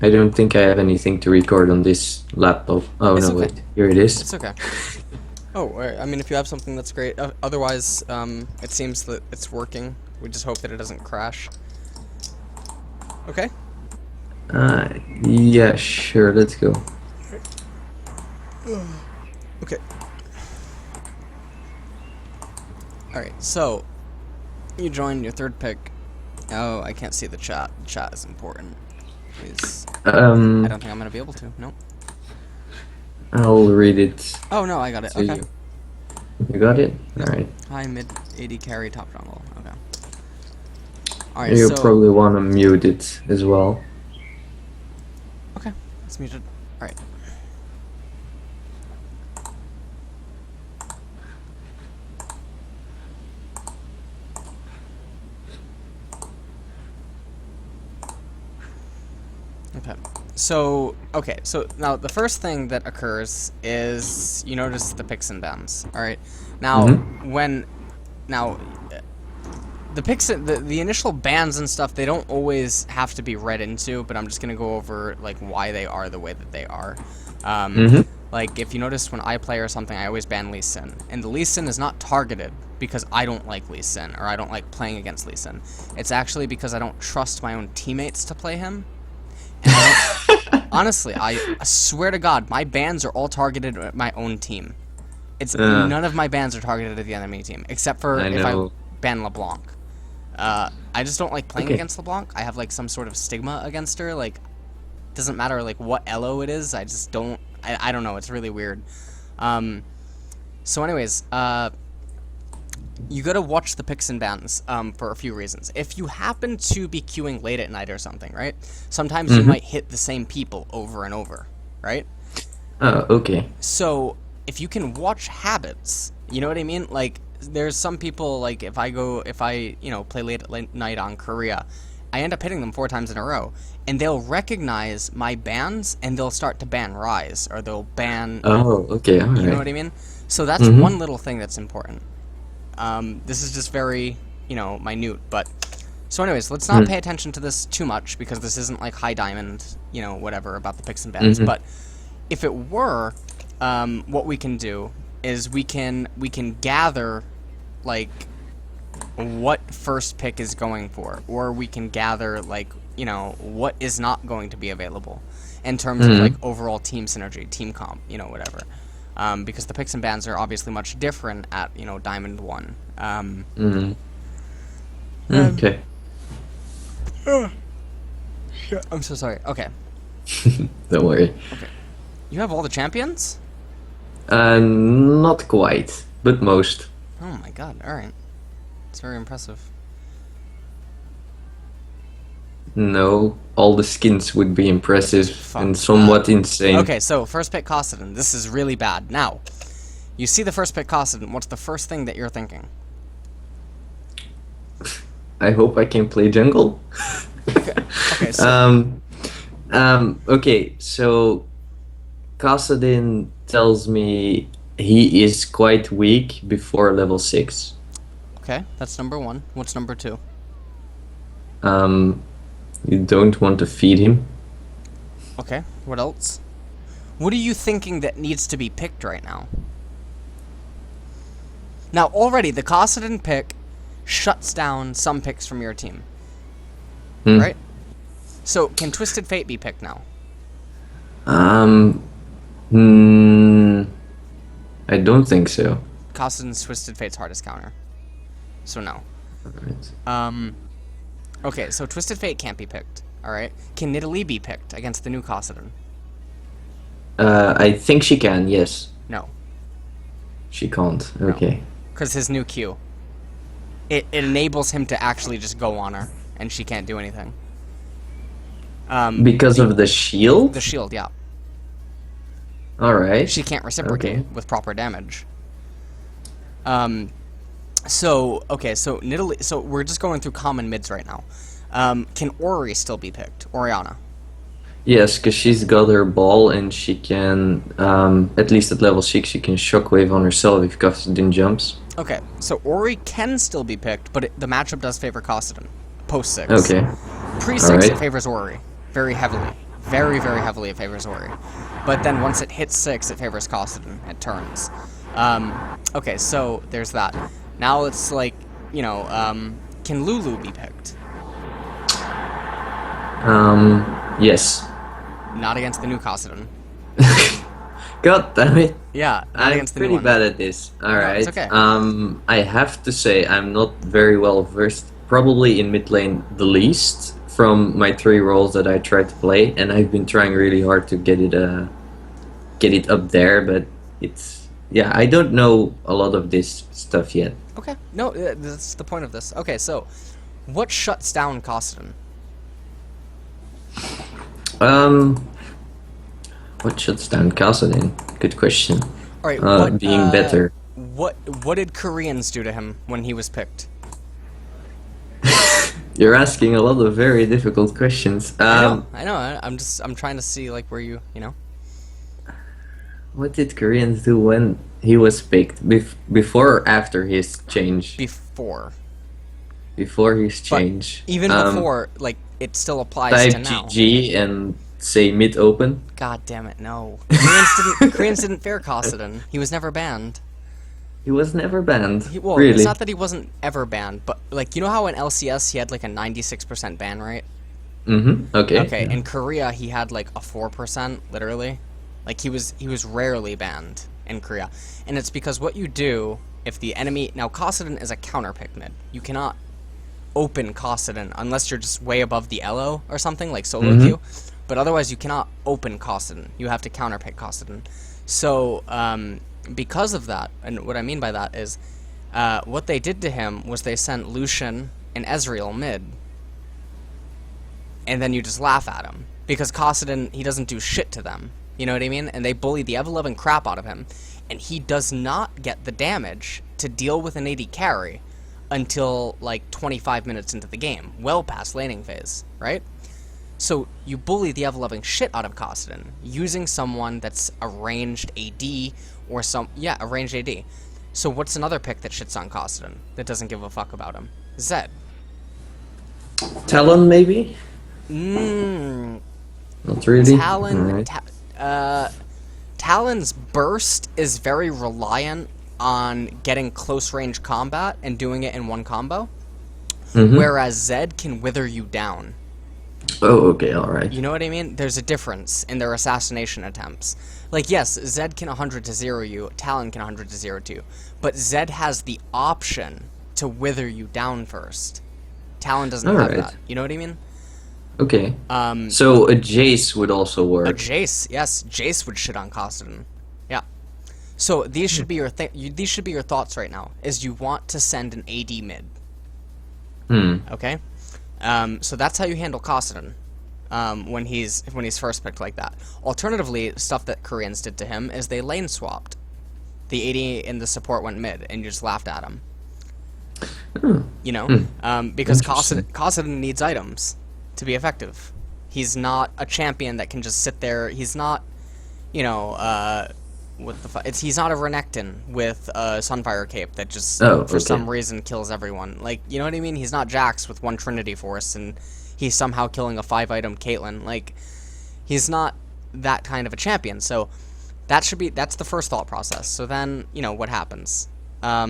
I don't think I have anything to record on this laptop. Oh, It's no, okay. wait. Here it is. It's okay. Oh, I mean, if you have something, that's great. Otherwise, it seems that it's working. We just hope that it doesn't crash. Okay. Yeah, sure, let's go. Okay. Alright, so, you joined your third pick. Oh, I can't see the chat. The chat is important. Please. I don't think I'm going to be able to. Nope. I'll read it Oh, no, I got it. to Okay. you. You got it? Alright. High, mid, 80 carry, top jungle. Okay. Alright, You so... probably want to mute it as well. Okay, it's muted. Alright. Okay, so now the first thing that occurs is you notice the picks and bans. Alright. Now, the picks, the initial bans and stuff, they don't always have to be read into, but I'm just gonna go over like why they are the way that they are. Like if you notice when I play or something, I always ban Lee Sin, and the Lee Sin is not targeted because I don't like Lee Sin or I don't like playing against Lee Sin. It's actually because I don't trust my own teammates to play him. And honestly, I swear to God, my bans are all targeted at my own team. It's none of my bans are targeted at the enemy team, except for if I ban LeBlanc. I just don't like playing against LeBlanc. I have like some sort of stigma against her. Like, doesn't matter like what elo it is. I just don't. I don't know. It's really weird. So, anyways, you gotta watch the picks and bans for a few reasons. If you happen to be queuing late at night or something, right? Sometimes you might hit the same people over and over, right? Okay. So if you can watch habits, you know what I mean? Like there's some people like if I play late at night on Korea, I end up hitting them 4 times in a row, and they'll recognize my bans and they'll start to ban Rise or they'll ban. Oh, okay. All right. You know what I mean? So that's one little thing that's important. This is just very, minute, but... So anyways, let's not pay attention to this too much, because this isn't like high diamond, whatever, about the picks and bans, but if it were, what we can do is we can gather, like, what first pick is going for, or we can gather, like, what is not going to be available, in terms of, like, overall team synergy, team comp, whatever. Because the picks and bans are obviously much different at, Diamond 1. Okay. I'm so sorry. Okay. Don't worry. Okay. You have all the champions? Not quite, but most. Oh my god, alright. It's very impressive. No, all the skins would be impressive and somewhat insane. Okay, so first pick Kosidon. This is really bad. Now, you see the first pick Kosidon. What's the first thing that you're thinking? I hope I can play jungle. Okay, so... Okay, so Kassadin tells me he is quite weak before level 6. Okay, that's number 1. What's number 2? You don't want to feed him. Okay, what else? What are you thinking that needs to be picked right now? Now, already, the Kosidon pick shuts down some picks from your team. Right? So, can Twisted Fate be picked now? I don't think so. Kosidon's Twisted Fate's hardest counter. So, no. Alright. Okay, so Twisted Fate can't be picked, alright? Can Nidalee be picked against the new Kosidon? I think she can, yes. No. She can't, okay. Because his new Q. It enables him to actually just go on her, and she can't do anything. Because of the shield? The shield, yeah. Alright. She can't reciprocate with proper damage. So Nidalee, so we're just going through common mids right now. Can Ori still be picked? Orianna? Yes, because she's got her ball and she can, at least at level 6, she can shockwave on herself if Kosidon jumps. Okay, so Ori can still be picked, but the matchup does favor Kosidon. Post 6. Okay. Pre 6, it favors Ori. Very heavily. Very, very heavily it favors Ori. But then once it hits 6, it favors Kassadin. It turns. Okay, so there's that. Now it's like, you know, can Lulu be picked? Yes. Not against the new Kassadin. God damn it. Yeah, not I'm against the new pretty one. bad at this. Alright. it's okay. I have to say I'm not very well versed, probably in mid lane the least, from my 3 roles that I tried to play, and I've been trying really hard to get it up there, but it's, yeah, I don't know a lot of this stuff yet. Okay, no, that's the point of this. Okay, so what shuts down Kassadin? What shuts down Kassadin? Good question. All right, being better. What did Koreans do to him when he was picked? You're asking a lot of very difficult questions. I know. I'm trying to see like where you know. What did Koreans do when he was picked? Before or after his change? Before. Before his change. But even before, like it still applies to now. Type GG and say mid open. God damn it, no. Koreans didn't fear Kassadin. He was never banned. He was never banned. Well, really? It's not that he wasn't ever banned, but like you know how in LCS he had like a 96% ban rate? Mm-hmm. Okay. Okay, in Korea he had like a 4%, literally. Like he was rarely banned in Korea. And it's because what you do if the enemy now Kassadin is a counter pick mid. You cannot open Kassadin unless you're just way above the elo or something like solo queue. But otherwise you cannot open Kassadin. You have to counter pick Kassadin. So because of that, and what I mean by that is what they did to him was they sent Lucian and Ezreal mid. And then you just laugh at him. Because Kassadin, he doesn't do shit to them. You know what I mean? And they bully the ever-loving crap out of him. And he does not get the damage to deal with an AD carry until like 25 minutes into the game. Well past laning phase, right? So you bully the ever-loving shit out of Kassadin using someone that's a ranged AD or a ranged AD. So what's another pick that shits on Kassadin that doesn't give a fuck about him? Zed. Talon, maybe? Not really? Talon. Right. Talon's burst is very reliant on getting close range combat and doing it in one combo, whereas Zed can wither you down. Oh, okay, alright. You know what I mean? There's a difference in their assassination attempts. Like, yes, Zed can 100 to 0 you, Talon can 100 to 0 you, but Zed has the option to wither you down first. Talon doesn't have that. You know what I mean? Okay. So a Jace would also work. A Jace, yes. Jace would shit on Kassadin. Yeah. So these should be your these should be your thoughts right now. Is you want to send an AD mid. Okay. So that's how you handle Kassadin when he's first picked like that. Alternatively, stuff that Koreans did to him is they lane swapped. The AD and the support went mid, and you just laughed at him. You know, because Kassadin needs items to be effective. He's not a champion that can just sit there. He's not, you know, what the fuck? He's not a Renekton with a Sunfire cape that just for some reason kills everyone. Like, you know what I mean? He's not Jax with one Trinity Force and he's somehow killing a 5-item Caitlyn. Like, he's not that kind of a champion. So that's the first thought process. So then, you know, what happens? I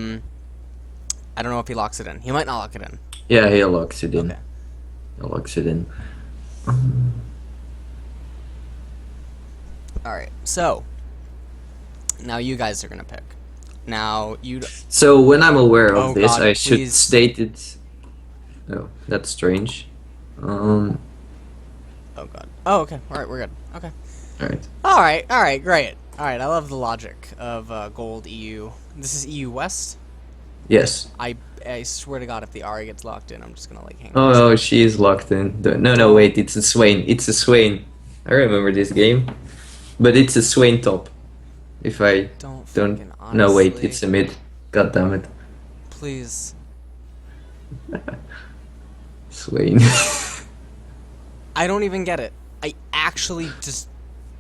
don't know if he locks it in. He might not lock it in. Yeah, he locks it in. Okay. He locks it in. Alright, so now you guys are gonna pick. Now you. So when I'm aware of this, God, I should please. state it. Oh, that's strange. Oh god. Oh, okay. All right, we're good. Okay. All right. All right. All right. Great. All right. I love the logic of Gold EU. This is EU West. Yes. I swear to God, if the Ari gets locked in, I'm just gonna like hang. Oh no, she is locked in. No, wait, it's a Swain. It's a Swain. I remember this game, but it's a Swain top. If I don't. Honestly, no, wait, it's a mid. God damn it. Please. Swain. I don't even get it. I actually just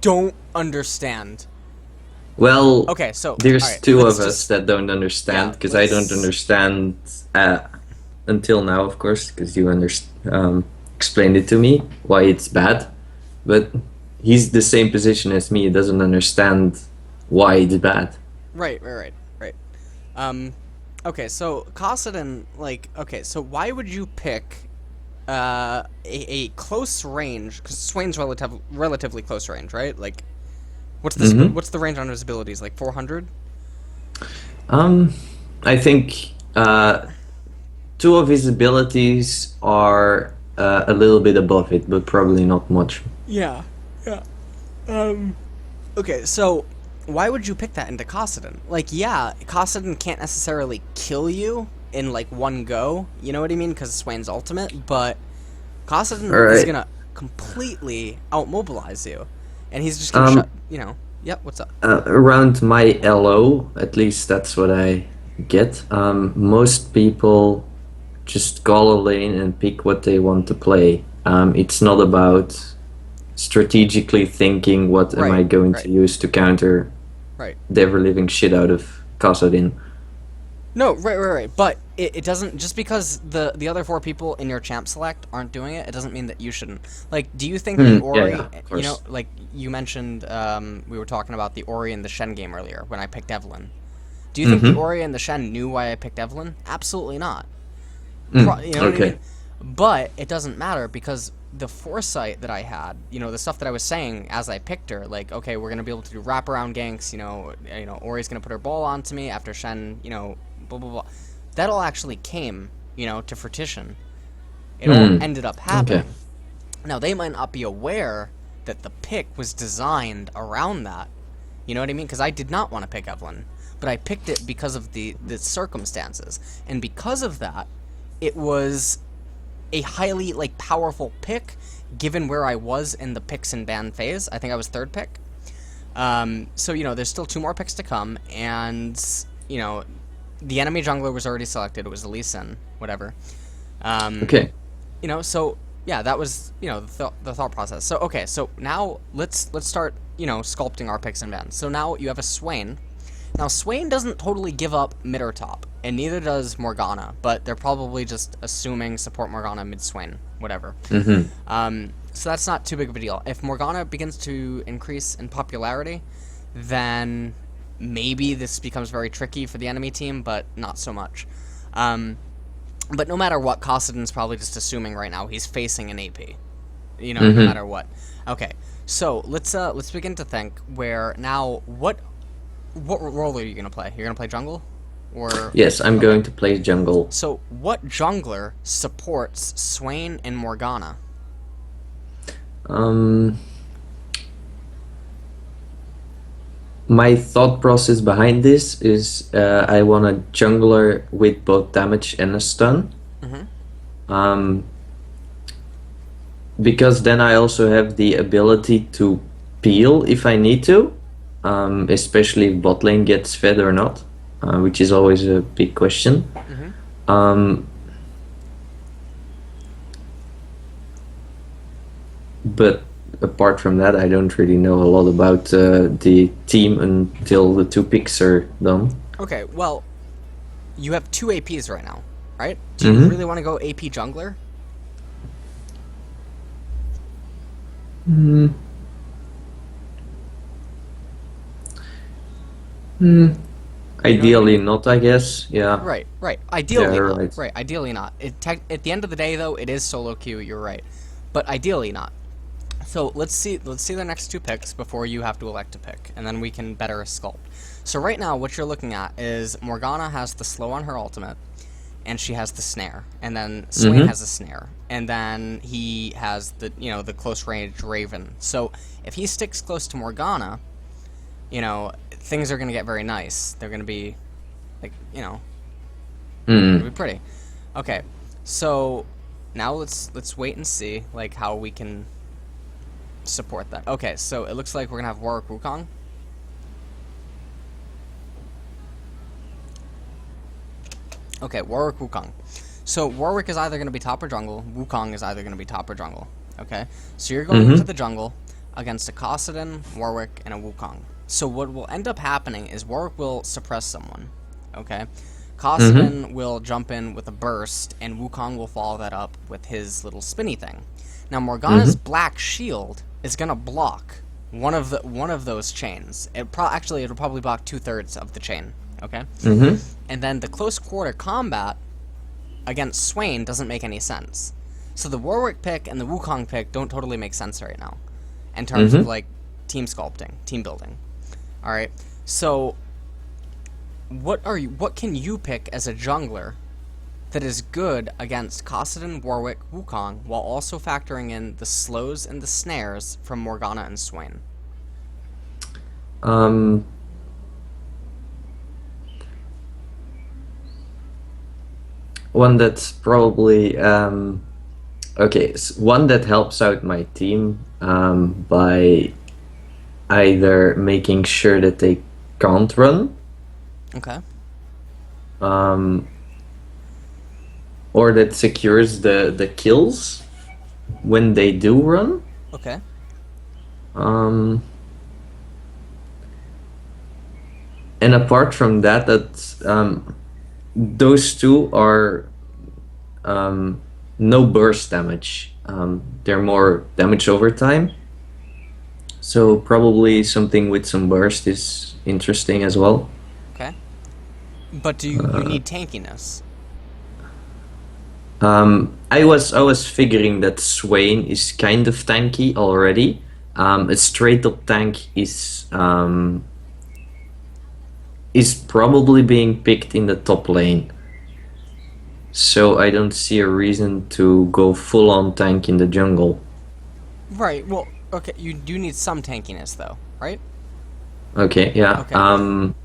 don't understand. Well, okay, so there's right, two of us that don't understand, because I don't let's- understand until now, of course, because you explained it to me why it's bad, but he's the same position as me. He doesn't understand why it's bad. Right. Um, okay, so Kassadin, like, okay, so why would you pick a close range? Because Swain's relatively close range, right? Like, what's the range on his abilities? Like 400? Um, I think two of his abilities are a little bit above it, but probably not much. Yeah, yeah. Okay, so why would you pick that into Kassadin? Like, yeah, Kassadin can't necessarily kill you in like one go. You know what I mean? Because Swain's ultimate, but All Kassadin is right. gonna completely outmobilize you, and he's just gonna shut. Um, You know. Yep. What's up? around my LO, at least that's what I get. Most people just call a lane and pick what they want to play. It's not about strategically thinking what am Right. I going Right. to use to counter Right. the ever living shit out of Kassadin. No. Right. But it doesn't just because the other four people in your champ select aren't doing it. It doesn't mean that you shouldn't. Like, do you think the Yeah, Ori? yeah, of You know, course. like you mentioned, we were talking about the Ori and the Shen game earlier when I picked Evelyn. Do you think the Mm-hmm. Ori and the Shen knew why I picked Evelyn? Absolutely not. You know what I Okay. mean? But it doesn't matter because the foresight that I had, you know, the stuff that I was saying as I picked her, like, okay, we're gonna be able to do wraparound ganks. Ori's gonna put her ball onto me after Shen, blah blah blah. That all actually came, to fruition. It all Hmm. ended up Okay. happening. Now they might not be aware that the pick was designed around that. You know what I mean? Because I did not want to pick Evelyn, but I picked it because of the circumstances, and because of that, it was a highly like powerful pick given where I was in the picks and ban phase. I think I was third pick. So there's still two more picks to come, and the enemy jungler was already selected. It was the Lee Sin, whatever. Um, Okay. so yeah, that was the thought process. So okay, so now let's start sculpting our picks and bans. So now you have a Swain. Now Swain doesn't totally give up mid or top, and neither does Morgana, but they're probably just assuming support Morgana mid Swain, whatever. Mm-hmm. So that's not too big of a deal. If Morgana begins to increase in popularity, then maybe this becomes very tricky for the enemy team, but not so much. But no matter what, Kassadin's probably just assuming right now he's facing an AP. No Mm-hmm. matter what. Okay, so let's begin to think where now what role are you gonna play? You're gonna play jungle, or Yes, I'm okay. going to play jungle. So what jungler supports Swain and Morgana? Um, my thought process behind this is I want a jungler with both damage and a stun. Um, because then I also have the ability to peel if I need to, especially if bot lane gets fed or not, which is always a big question. Um, but apart from that, I don't really know a lot about the team until the two picks are done. Okay, well, you have two APs right now, right? Do you really want to go AP jungler? Mm. Mm. Ideally not, I guess. Yeah. Right. Ideally Yeah, not. right. Right. Ideally not. At the end of the day, though, it is solo queue. You're right, but ideally not. So let's see the next two picks before you have to elect a pick, and then we can better sculpt. So right now, what you're looking at is Morgana has the slow on her ultimate, and she has the snare, and then Swain has a snare, and then he has the close range Raven. So if he sticks close to Morgana, things are gonna get very nice. They're gonna be like it'll be pretty. Okay, so now let's wait and see like how we can support that. Okay, so it looks like we're gonna have Warwick Wukong. Okay, Warwick Wukong. So Warwick is either gonna be top or jungle. Wukong is either gonna be top or jungle. Okay, so you're going into the jungle against a Kassadin, Warwick, and a Wukong. So what will end up happening is Warwick will suppress someone. Okay, Kassadin will jump in with a burst, and Wukong will follow that up with his little spinny thing. Now Morgana's black shield is gonna block one of those chains. It'll probably block 2/3 of the chain. Okay. And then the close quarter combat against Swain doesn't make any sense. So the Warwick pick and the Wukong pick don't totally make sense right now, in terms of like team sculpting, team building. All right. So what can you pick as a jungler that is good against Kassadin, Warwick, Wukong, while also factoring in the slows and the snares from Morgana and Swain? One that's probably okay. One that helps out my team by either making sure that they can't run, Okay. or that secures the kills when they do run. Okay. And apart from that, those two are no burst damage. They're more damage over time. So probably something with some burst is interesting as well. Okay. But you need tankiness? I was figuring that Swain is kind of tanky already. A straight up tank is probably being picked in the top lane. So I don't see a reason to go full on tank in the jungle. Right. Well, okay. You do need some tankiness, though, right? Okay. Yeah. Okay.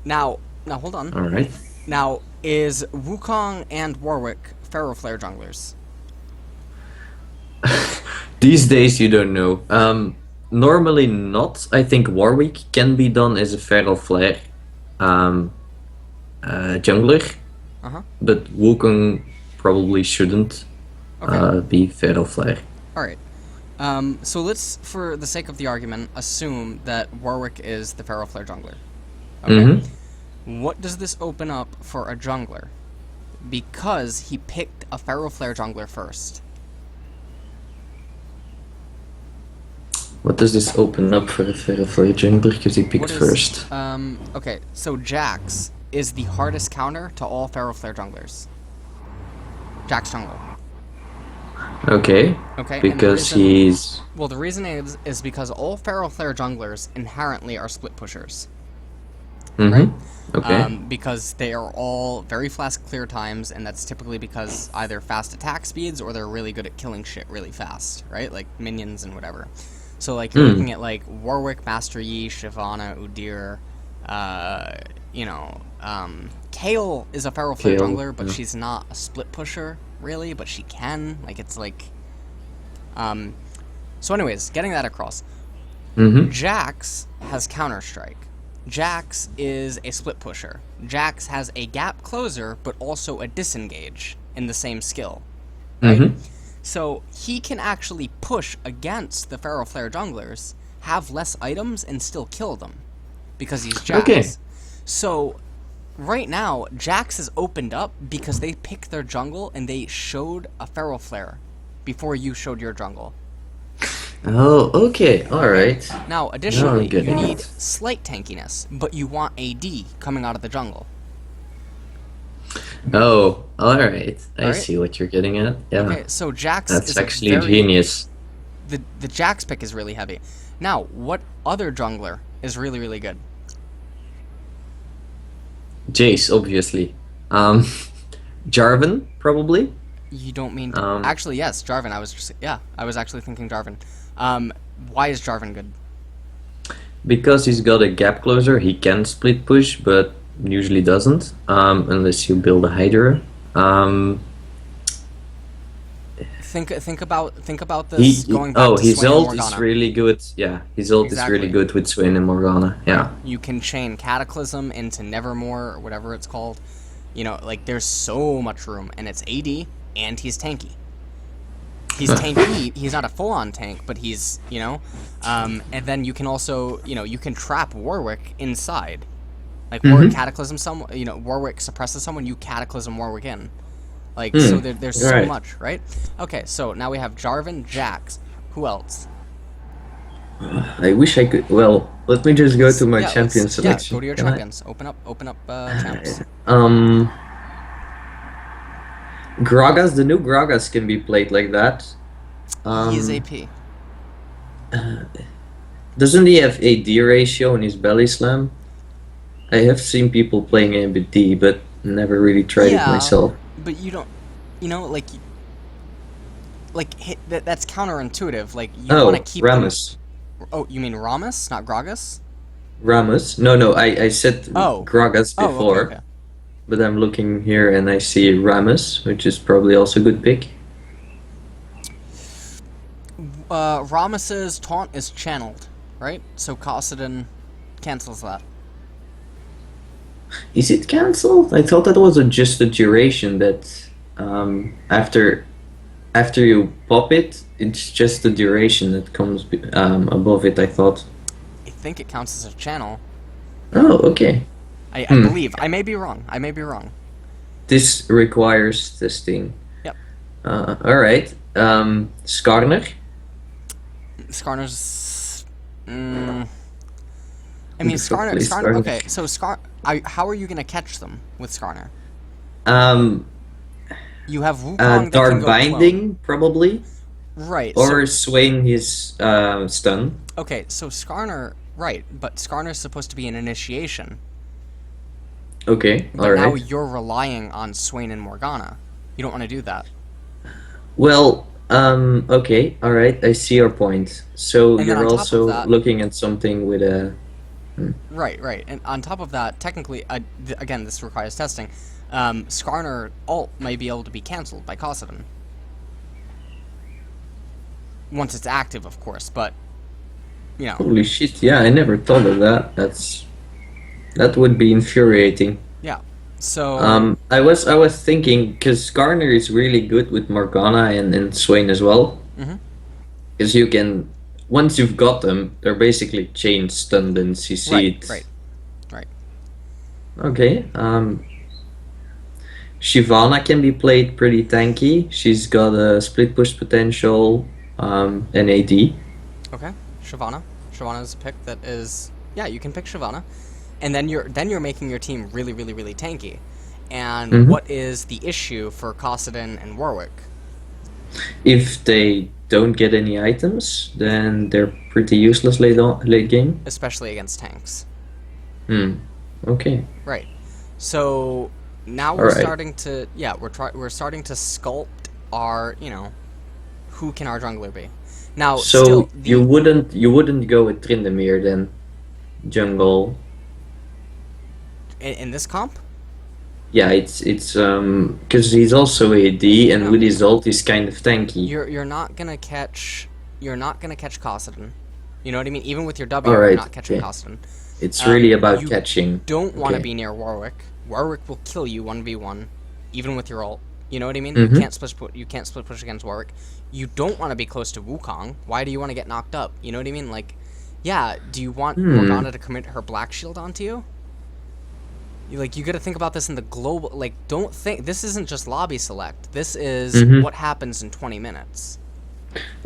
Now hold on. All right. Now, is Wukong and Warwick Feral Flare junglers? These days, you don't know. Normally not. I think Warwick can be done as a Feral Flare jungler, but Wukong probably shouldn't be Feral Flare. All right. So let's, for the sake of the argument, assume that Warwick is the Feral Flare jungler. Okay. What does this open up for a jungler? Because he picked a Feral Flare jungler first. What does this open up for a Feral Flare jungler? Because he picked first. Okay, so Jax is the hardest counter to all Feral Flare junglers. Jax jungle. Okay. Okay. Because he's... Well, the reason is because all Feral Flare junglers inherently are split pushers. Right? Okay. Because they are all very fast clear times, and that's typically because either fast attack speeds or they're really good at killing shit really fast, right? Like minions and whatever. So, like, you're looking at, like, Warwick, Master Yi, Shyvana, Udyr, Kayle is a Feral Flare jungler, but she's not a split pusher, really, but she can. Like, it's like... So anyways, getting that across. Jax has Counter-Strike. Jax is a split pusher. Jax has a gap closer, but also a disengage in the same skill. Right? So he can actually push against the Feral Flare junglers, have less items, and still kill them. Because he's Jax. Okay. So right now, Jax is opened up because they picked their jungle and they showed a Feral Flare before you showed your jungle. Oh, okay, alright. Now, additionally, you need slight tankiness, but you want AD coming out of the jungle. Oh, alright. I see what you're getting at. Yeah. Okay, so Jax That's is actually genius. The Jax pick is really heavy. Now, what other jungler is really, really good? Jace, obviously. Jarvan, probably. You don't mean... actually, yes, Jarvan. I was actually thinking Jarvan. Why is Jarvan good? Because he's got a gap closer, he can split push, but usually doesn't, unless you build a Hydra. Think about this going back to his Swain ult and Morgana. is really good. Yeah, his ult is really good with Swain and Morgana. Yeah. You can chain Cataclysm into Nevermore or whatever it's called. You know, like there's so much room, and it's AD, and he's tanky. He's tanky. He's not a full-on tank, but he's, and then you can also, you can trap Warwick inside. Like Warwick Cataclysm Warwick suppresses someone, you Cataclysm Warwick in. Like, so there's so much, right? Okay, so now we have Jarvan, Jax. Who else? I wish I could. Well, let me just go to my champion Go selection. to your Can I? champions. Open up champs. Um, Gragas. The new Gragas can be played like that. He is Um, AP. doesn't he have AD ratio in his belly slam? I have seen people playing him with D, but never really tried it Yeah, myself. but you don't, that's counterintuitive. Like you want to Oh, keep them. Ramus. Oh, you mean Ramus, not Gragas? Ramus? No, I said Oh, Gragas okay, before, okay. but I'm looking here and I see Ramus, which is probably also a good pick. Ramus's taunt is channeled, right? So Kassadin cancels that. Is it cancelled? I thought that was just a duration that after you pop it, it's just the duration that comes above it, I thought. I think it counts as a channel. Oh, okay. I believe. I may be wrong. I may be wrong. This requires testing. Yep. Alright. Skarner? Skarner's. I mean, Fuck, please, Skarner. Okay, so how are you gonna catch them with Skarner? Um, You have Wukong that can Dark go Binding, clone. probably. Right. Or Swain his stun. Okay, so Skarner, right, but Skarner's supposed to be an initiation. Okay, But now alright. you're relying on Swain and Morgana. You don't want to do that. Well, okay, alright, I see your point. So And then you're on top of also that, looking at something with a... right. And on top of that, technically, again, this requires testing. Skarner ult may be able to be cancelled by Kassadin. Once it's active, of course, but, you know. Holy shit, yeah, I never thought of that. That would be infuriating. Yeah. So... I was thinking, because Garner is really good with Morgana and Swain as well. Mm-hmm. Because you can, once you've got them, they're basically chain stunned and CC'd. Right. Okay, Shyvana can be played pretty tanky. She's got a split push potential, and AD. Okay. Shyvana. Shyvana is a pick that is... Yeah, you can pick Shyvana. And then you're making your team really, really, really tanky. And what is the issue for Kassadin and Warwick? If they don't get any items, then they're pretty useless late game. Especially against tanks. Okay. Right. So now we're starting to we're starting to sculpt our, who can our jungler be? Now So still you wouldn't go with Tryndamere then, jungle. in this comp? Yeah, it's because he's also AD and with his ult he's kind of tanky. You're not gonna catch Kassadin. You know what I mean? Even with your W, Alright, you're not catching okay. Kassadin. It's really about you catching. Don't want to Okay. be near Warwick. Warwick will kill you 1v1, even with your ult. You know what I mean? Mhm. You can't split push against Warwick. You don't want to be close to Wukong. Why do you want to get knocked up? You know what I mean? Like, yeah, do you want Morgana to commit her black shield onto you? You got to think about this in the global... Like, don't think... This isn't just lobby select. This is what happens in 20 minutes.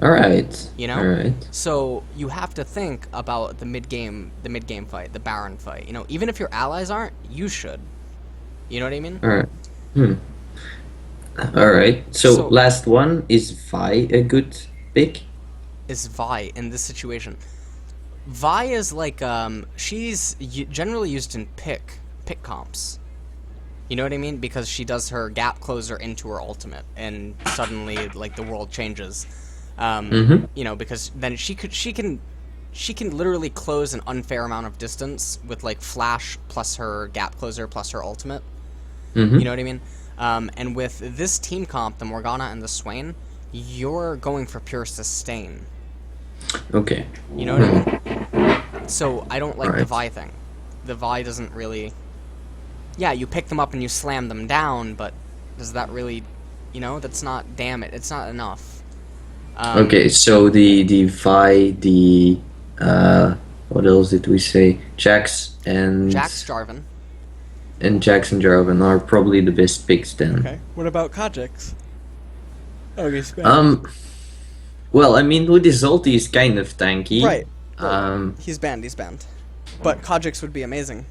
Alright. You know? Alright. So you have to think about the mid-game fight, the Baron fight. You know, even if your allies aren't, you should. You know what I mean? Alright. Alright. So last one, is Vi a good pick? Is Vi in this situation? Vi is like she's generally used in pick comps. You know what I mean? Because she does her gap closer into her ultimate, and suddenly like the world changes. You know, because then she can literally close an unfair amount of distance with like flash plus her gap closer plus her ultimate. You know what I mean? And with this team comp, the Morgana and the Swain, you're going for pure sustain. Okay. You know what I mean? So I don't like the Vi thing. The Vi doesn't really... Yeah, you pick them up and you slam them down, but does that really... You know, that's not... Damn it, it's not enough. Okay, so the Vi, the... what else did we say? Jax and... Jarvan. And Jax and Jarvan are probably the best picks then. Okay, what about Kha'Zix? Well, I mean, with his ulti is kind of tanky. Right. Well, he's banned. He's banned. But Kha'Zix would be amazing.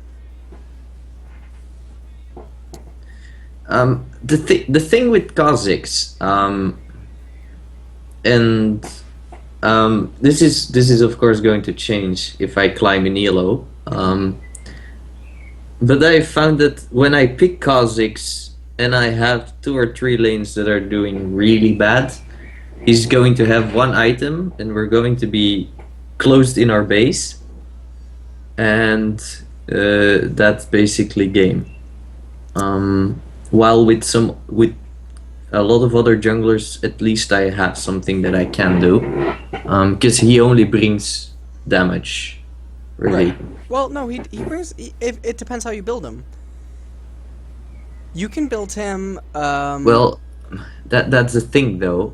The thing with Kha'Zix, and this is of course going to change if I climb in Elo. But I found that when I pick Kha'Zix and I have 2 or 3 lanes that are doing really bad, he's going to have 1 item and we're going to be closed in our base, and that's basically game. While with a lot of other junglers, at least I have something that I can do, because he only brings damage, really. Right. Well, no, he brings. It depends how you build him. You can build him. Well, that's the thing, though.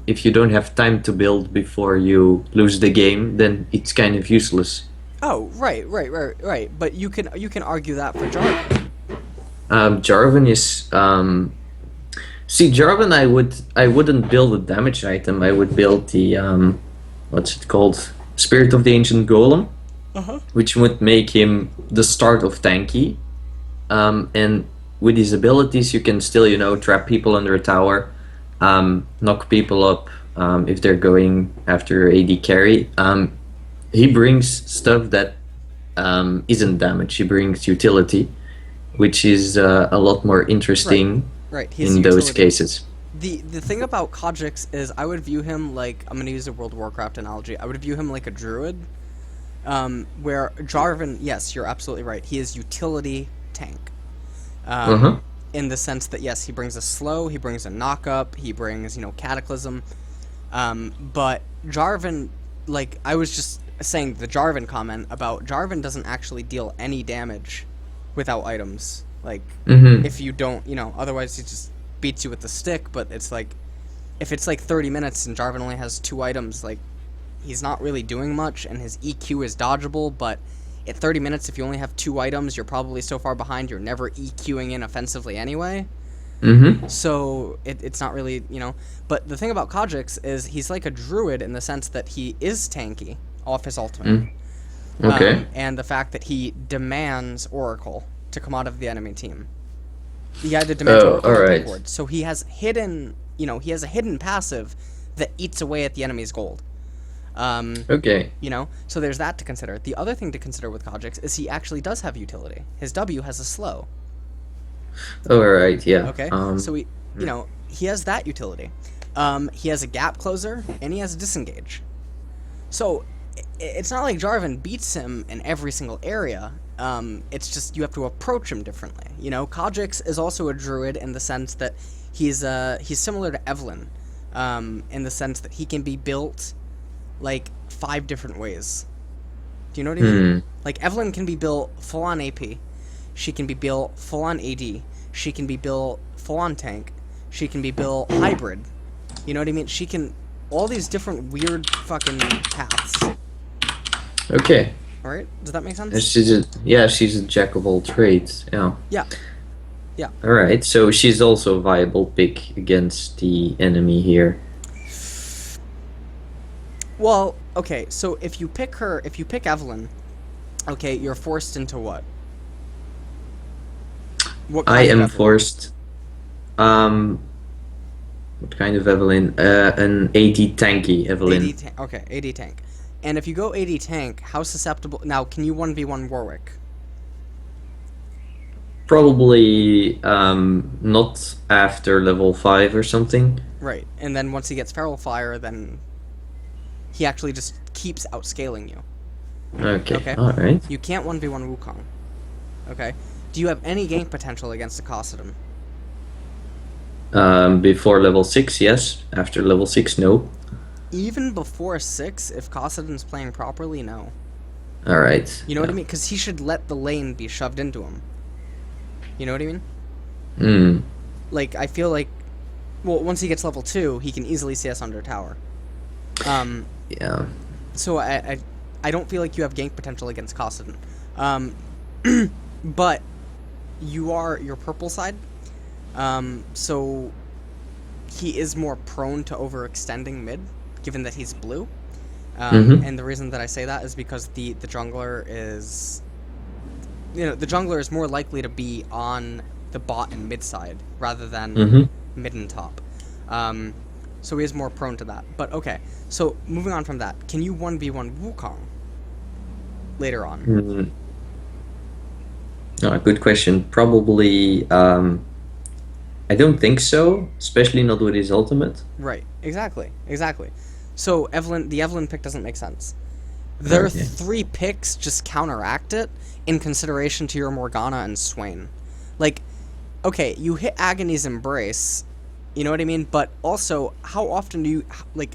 If you don't have time to build before you lose the game, then it's kind of useless. Oh, right. But you can argue that for Jarvan. Jarvan is. See, Jarvan, I wouldn't build a damage item. I would build the what's it called? Spirit of the Ancient Golem, which would make him the start of tanky. And with his abilities, you can still, trap people under a tower, knock people up if they're going after AD carry. He brings stuff that isn't damage. He brings utility, which is a lot more interesting. Right. In those cases. The thing about Kha'Zix is I would view him like, I'm going to use a World of Warcraft analogy, I would view him like a druid, where Jarvan, yes, you're absolutely right, he is utility tank. In the sense that, yes, he brings a slow, he brings a knock-up, he brings, Cataclysm, but Jarvan, like, I was just saying the Jarvan comment about Jarvan doesn't actually deal any damage without items. Like, if you don't, otherwise he just beats you with the stick, but it's like, if it's like 30 minutes and Jarvan only has 2 items, like, he's not really doing much, and his EQ is dodgeable, but at 30 minutes, if you only have 2 items, you're probably so far behind, you're never EQing in offensively anyway. So, it's not really, but the thing about Kha'Zix is he's like a druid in the sense that he is tanky off his ultimate. And the fact that he demands Oracle to come out of the enemy team. He had to demand board. So he has hidden, he has a hidden passive that eats away at the enemy's gold. So there's that to consider. The other thing to consider with Kha'Zix is he actually does have utility. His W has a slow. Okay. So he has that utility. He has a gap closer and he has a disengage. So it's not like Jarvan beats him in every single area. It's just you have to approach him differently. Kha'Zix is also a druid in the sense that he's similar to Evelyn, in the sense that he can be built like 5 different ways. Do you know what I mean? Like, Evelyn can be built full on AP. She can be built full on AD. She can be built full on tank. She can be built hybrid. You know what I mean? She can all these different weird fucking paths. Okay. All right. Does that make sense? She's a jack of all trades. Yeah. Yeah. All right. So she's also a viable pick against the enemy here. Well, okay. So if you pick Evelyn, okay, you're forced into what? I am forced. What kind of Evelyn? An AD tanky Evelyn. Okay, AD tank. And if you go AD tank, how susceptible... Now, can you 1v1 Warwick? Probably not after level 5 or something. Right, and then once he gets Feral Fire, then he actually just keeps outscaling you. Okay. Alright. You can't 1v1 Wukong. Okay? Do you have any gank potential against a Cossidon? Before level 6, yes. After level 6, no. Even before 6, if Cossidon's playing properly, no. Alright. You know what I mean? Because he should let the lane be shoved into him. You know what I mean? Like, I feel like... Well, once he gets level 2, he can easily CS under tower. Yeah. So I don't feel like you have gank potential against Cossidon. But you're purple side. So he is more prone to overextending mid, given that he's blue. And the reason that I say that is because the jungler is, the jungler is more likely to be on the bot and mid side rather than mid and top. So he is more prone to that. But okay, so moving on from that, can you 1v1 Wukong later on? Good question. Probably, I don't think so, especially not with his ultimate. Right, exactly. So the Evelyn pick doesn't make sense. Their 3 picks just counteract it in consideration to your Morgana and Swain. Like, okay, you hit Agony's Embrace, you know what I mean? But also, how often do you, like,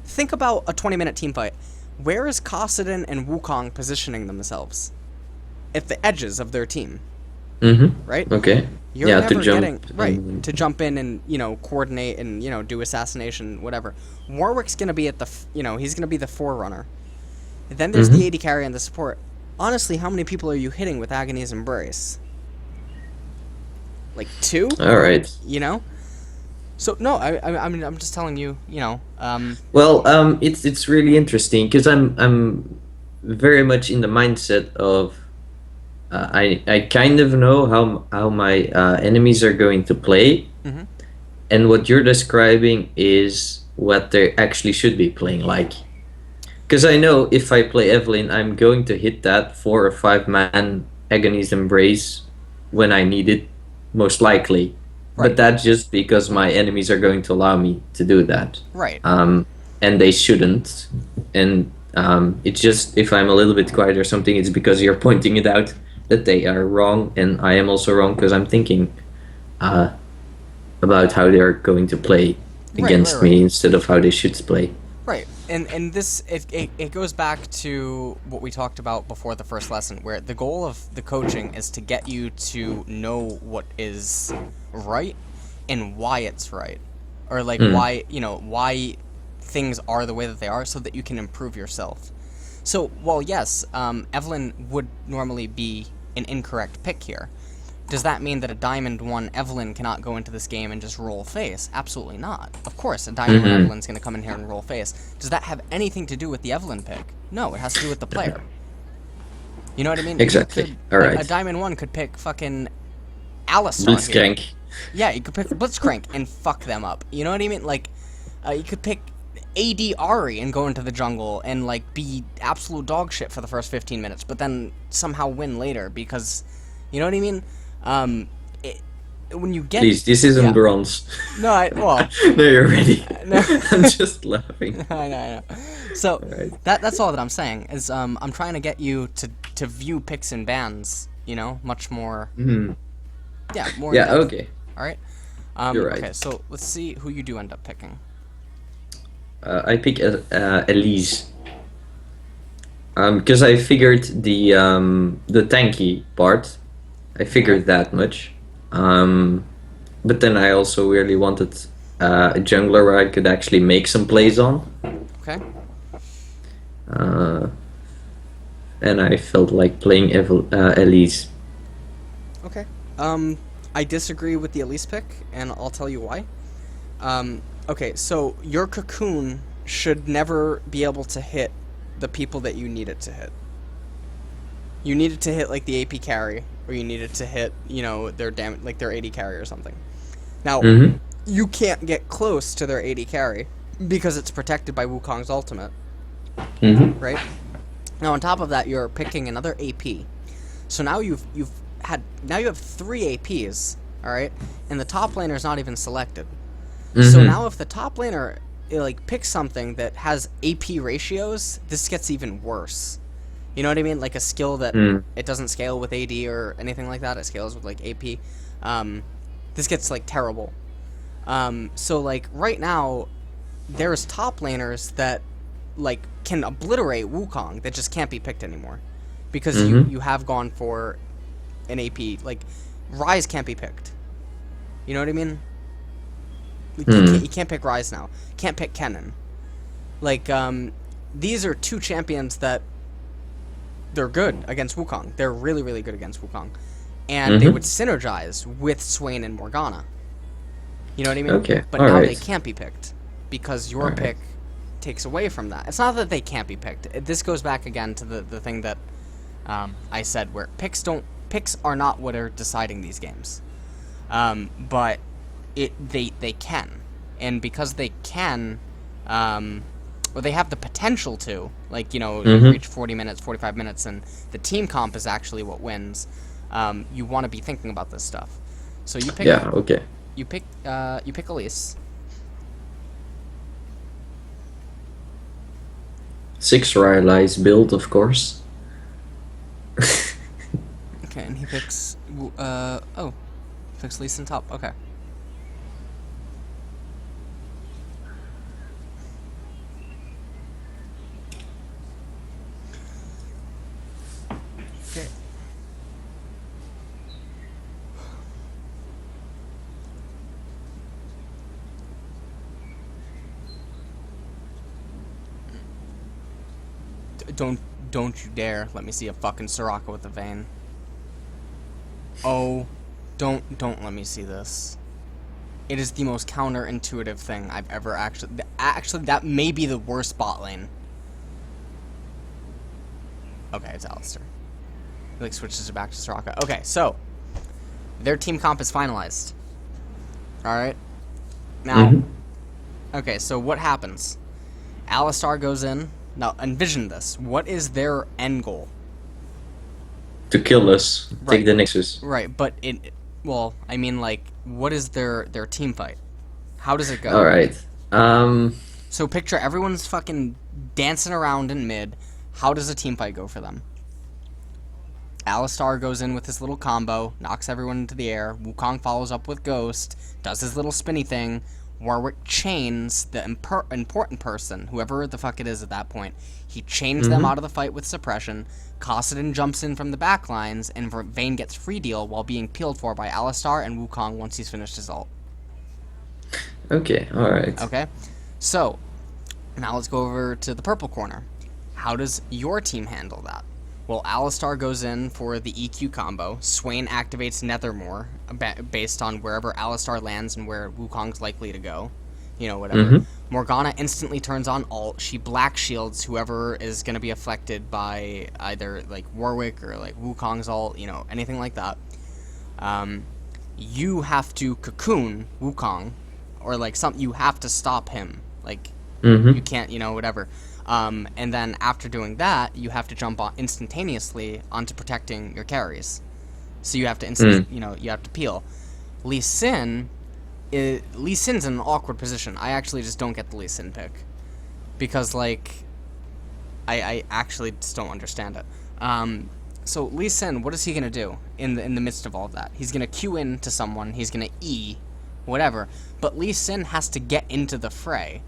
think about a 20-minute team fight. Where is Kassadin and Wukong positioning themselves? At the edges of their team. Right? Okay. You're never getting to jump in and coordinate and do assassination, whatever. Warwick's gonna be at the he's gonna be the forerunner. And then there's the AD carry and the support. Honestly, how many people are you hitting with Agony's Embrace? Like 2? All right. So no, I mean I'm just telling you, Well, it's really interesting because I'm very much in the mindset of. I kind of know how my enemies are going to play, and what you're describing is what they actually should be playing like. Because I know if I play Evelyn, I'm going to hit that 4 or 5 man Agony's Embrace when I need it, most likely. Right. But that's just because my enemies are going to allow me to do that. Right. And they shouldn't. And it's just if I'm a little bit quiet or something, it's because you're pointing it out. That they are wrong, and I am also wrong because I'm thinking about how they're going to play against me instead of how they should play. Right, and this it goes back to what we talked about before the first lesson, where the goal of the coaching is to get you to know what is right and why it's right, or like why things are the way that they are, so that you can improve yourself. So, while yes, Evelyn would normally be an incorrect pick here, does that mean that a Diamond 1 Evelyn cannot go into this game and just roll face? Absolutely not. Of course, a Diamond 1 Evelyn's going to come in here and roll face. Does that have anything to do with the Evelyn pick? No, it has to do with the player. You know what I mean? Exactly. Alright. A Diamond 1 could pick fucking Alistar. Blitzcrank. Yeah, you could pick Blitzcrank and fuck them up. You know what I mean? Like, you could pick AD Ari and go into the jungle and like be absolute dog shit for the first 15 minutes, but then somehow win later because, you know what I mean? When you get this isn't bronze. No, no, you're ready. No. I'm just laughing. I know. So that's all that I'm saying is I'm trying to get you to view picks and bans, much more. Yeah, more. Yeah. Okay. All right. You're right. Okay, so let's see who you do end up picking. I pick Elise. Because I figured the tanky part, I figured that much. But then I also really wanted a jungler where I could actually make some plays on. Okay. And I felt like playing Elise. Okay. I disagree with the Elise pick, and I'll tell you why. Okay, so your cocoon should never be able to hit the people that you need it to hit. You need it to hit like the AP carry, or you need it to hit, their their AD carry or something. Now, you can't get close to their AD carry because it's protected by Wukong's ultimate. Right? Now, on top of that, you're picking another AP. So now you have 3 APs, all right? And the top laner is not even selected. So now if the top laner picks something that has AP ratios, this gets even worse. You know what I mean? Like a skill that it doesn't scale with AD or anything like that. It scales with AP. This gets terrible. So right now, there's top laners that can obliterate Wukong that just can't be picked anymore because you have gone for an AP. Ryze can't be picked. You know what I mean? You can't pick Ryze now. Can't pick Kennen. These are 2 champions that they're good against Wukong. They're really, really good against Wukong. And they would synergize with Swain and Morgana. You know what I mean? Okay. But now they can't be picked because your pick takes away from that. It's not that they can't be picked. This goes back again to the thing that I said, where picks are not what are deciding these games, but they can, and because they can, or they have the potential to, like, you know, reach 40 minutes, 45 minutes, and the team comp is actually what wins. You want to be thinking about this stuff. So you pick. Yeah. Okay. You pick Elise. 6 Rylai's build, of course. Okay, and he picks. Picks Elise in top. Okay. Okay. Don't you dare let me see a fucking Soraka with a vein. Oh, don't let me see this. It is the most counterintuitive thing I've ever actually that may be the worst bot lane. Okay, it's Alistar. He like switches it back to Soraka. Okay, so their team comp is finalized. Alright. Now okay, so what happens? Alistar goes in. Now, envision this. What is their end goal? To kill us. Right. Take the Nexus. Right, but well, I mean, like, what is their team fight? How does it go? Alright. So picture everyone's fucking dancing around in mid. How does a team fight go for them? Alistar goes in with his little combo, knocks everyone into the air. Wukong follows up with Ghost, does his little spinny thing. Warwick chains the important person, whoever the fuck it is at that point. He chains them out of the fight with suppression. Kassadin jumps in from the back lines, and Vayne gets free deal while being peeled for by Alistar and Wukong once he's finished his ult. Okay, alright. Okay, so now let's go over to the purple corner. How does your team handle that? Well, Alistar goes in for the EQ combo. Swain activates Nethermore based on wherever Alistar lands and where Wukong's likely to go. You know, whatever. Morgana instantly turns on ult. She black shields whoever is going to be affected by either, like, Warwick or, like, Wukong's ult, you know, anything like that. You have to cocoon Wukong, or, like, you have to stop him. Like, you can't, you know, whatever. And then after doing that, you have to jump on instantaneously onto protecting your carries. So you have to you know, you have to peel. Lee Sin's in an awkward position. I actually just don't get the Lee Sin pick because, like, I actually just don't understand it. So Lee Sin, what is he gonna do in the midst of all of that? He's gonna Q in to someone. He's gonna E, whatever. But Lee Sin has to get into the fray.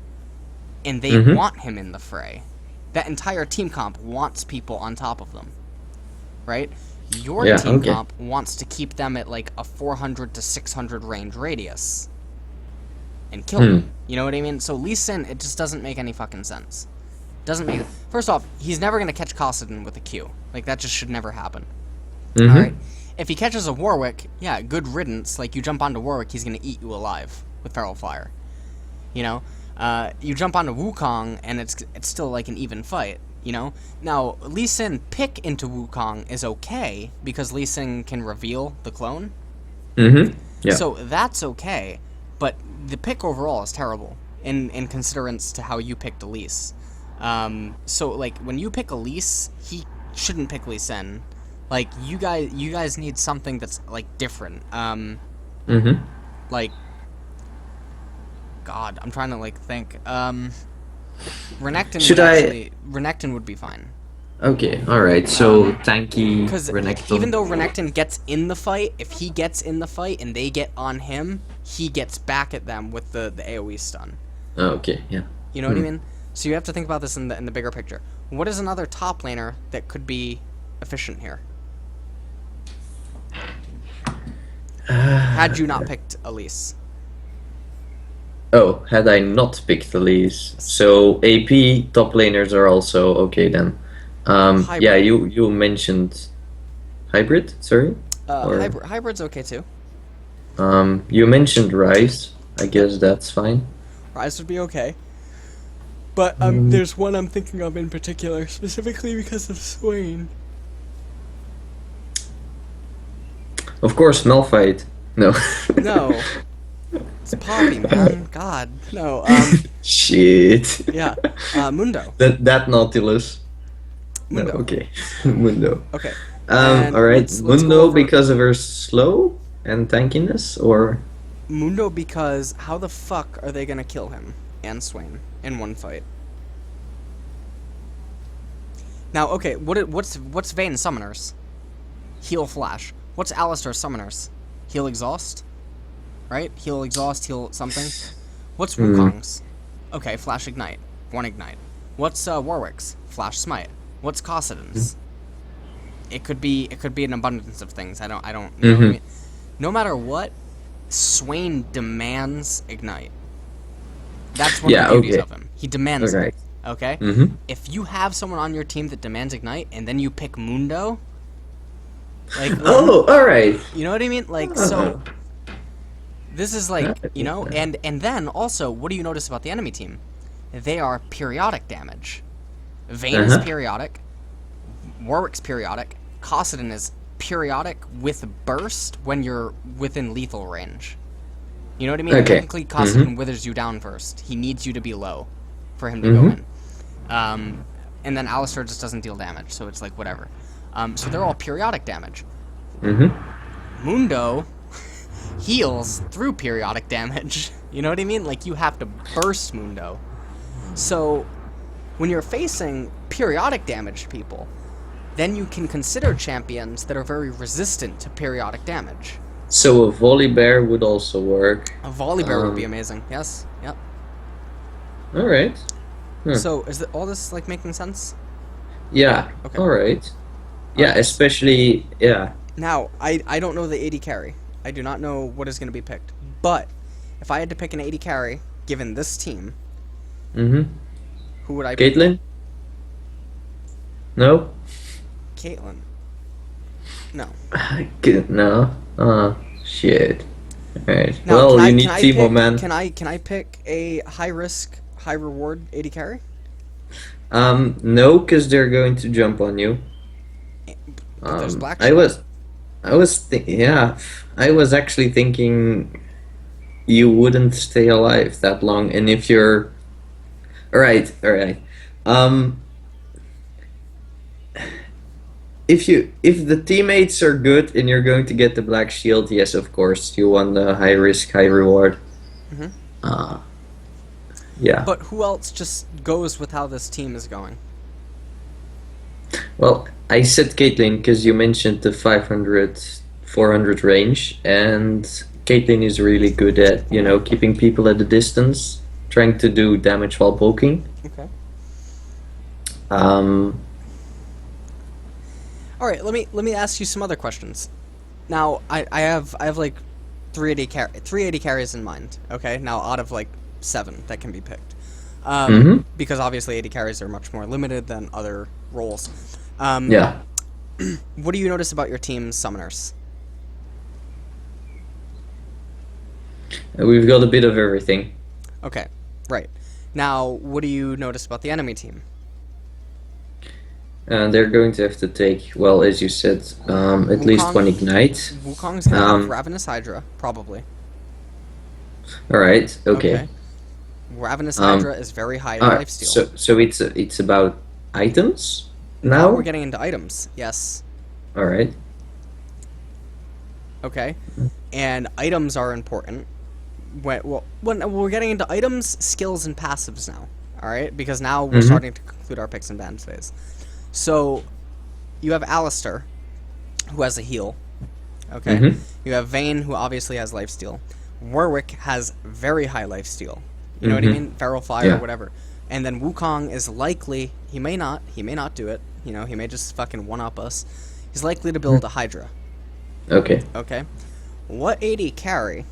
And they want him in the fray. That entire team comp wants people on top of them. Right? Your team comp wants to keep them at, like, a 400 to 600 range radius. And kill them. You know what I mean? So Lee Sin, it just doesn't make any fucking sense. Doesn't make... First off, he's never going to catch Kassadin with a Q. Like, that just should never happen. Alright? If he catches a Warwick, yeah, good riddance. Like, you jump onto Warwick, he's going to eat you alive with Feral Fire. You know? You jump onto Wukong, and it's still, like, an even fight, you know? Now, Lee Sin pick into Wukong is okay, because Lee Sin can reveal the clone. Yeah. So that's okay, but the pick overall is terrible, in considerance to how you picked Elise. So, like, when you pick Elise, he shouldn't pick Lee Sin. Like, you guys need something that's, like, different. Like... God, I'm trying to, like, think. Renekton Renekton would be fine. Okay, alright, so tanky Renekton. Even though Renekton gets in the fight, if he gets in the fight and they get on him, he gets back at them with the AoE stun. Oh, okay, yeah. You know what I mean? So you have to think about this in the bigger picture. What is another top laner that could be efficient here? Had you not picked Elise? Oh, had I not picked Elise. So AP top laners are also okay then. Yeah, you mentioned hybrid, sorry? Hybrid's okay too. You mentioned Rise. I guess that's fine. Rise would be okay. But there's one I'm thinking of in particular, specifically because of Swain. Of course, Malphite. No. No. It's Poppy, man. God. No, Shit. yeah. Mundo. That Nautilus. No, Mundo. okay. Mundo. Okay. And Alright. let's go Mundo over because of her slow and tankiness, or? Mundo because how the fuck are they gonna kill him and Swain in one fight? Now, okay, what's Vayne's summoners? Heal Flash. What's Alistar's summoners? Heal Exhaust? Right? Heal Exhaust, heal something. What's Wukong's? Okay, Flash Ignite. One Ignite. What's Warwick's? Flash Smite. What's Cossadin's? It could be an abundance of things. I don't you know what I mean? No matter what, Swain demands Ignite. That's one of the beauties of him. He demands it. Okay? If you have someone on your team that demands Ignite and then you pick Mundo, like oh, alright. You know what I mean? Like so this is like, you know, and then also, what do you notice about the enemy team? They are periodic damage. Vayne's periodic, Warwick's periodic, Cossadin is periodic with burst when you're within lethal range. You know what I mean? Okay. Technically, Cossadin withers you down first. He needs you to be low for him to go in. And then Alistar just doesn't deal damage, so it's like whatever. So they're all periodic damage. Mundo heals through periodic damage. You know what I mean? Like, you have to burst Mundo. So when you're facing periodic damage people, then you can consider champions that are very resistant to periodic damage. So a Volibear would also work. A Volibear would be amazing. Yes. Yep. All right. So is all this like making sense? Yeah. Okay. All right. Yeah, especially Now I don't know the AD carry. I do not know what is going to be picked. But if I had to pick an AD carry given this team, who would I pick? Caitlyn? No. Caitlyn. No. No. Oh, shit. Alright. Now, Well, you need Timo, man. Can I pick a high risk, high reward AD carry? No, because they're going to jump on you. But there's black. I was actually thinking you wouldn't stay alive that long, and if you're all right. If the teammates are good and you're going to get the black shield, yes, of course, you want the high risk, high reward. Yeah. But who else just goes with how this team is going? Well, I said Caitlyn because you mentioned the 500, 400 range, and Caitlyn is really good at, you know, keeping people at a distance, trying to do damage while poking. Okay. Um. All right, let me ask you some other questions. Now, I have like 380 carries in mind. Okay, now out of like 7 that can be picked, because obviously 80 carries are much more limited than other roles. Yeah. What do you notice about your team's summoners? We've got a bit of everything. Okay, right. Now, what do you notice about the enemy team? They're going to have to take, well, as you said, at least one ignite. Wukong's gonna have Ravenous Hydra, probably. Alright, okay. Ravenous Hydra is very high in lifesteal. So it's about items now? Now we're getting into items, yes. Alright. Okay. And items are important. When we're getting into items, skills, and passives now. Alright? Because now we're starting to conclude our picks and bans phase. So, you have Alistar, who has a heal. Okay? You have Vayne, who obviously has lifesteal. Warwick has very high lifesteal. You know what I mean? Feral Fire, whatever. And then Wukong is likely, he may not do it. You know, he may just fucking one-up us. He's likely to build a Hydra. Okay. Okay? What AD carry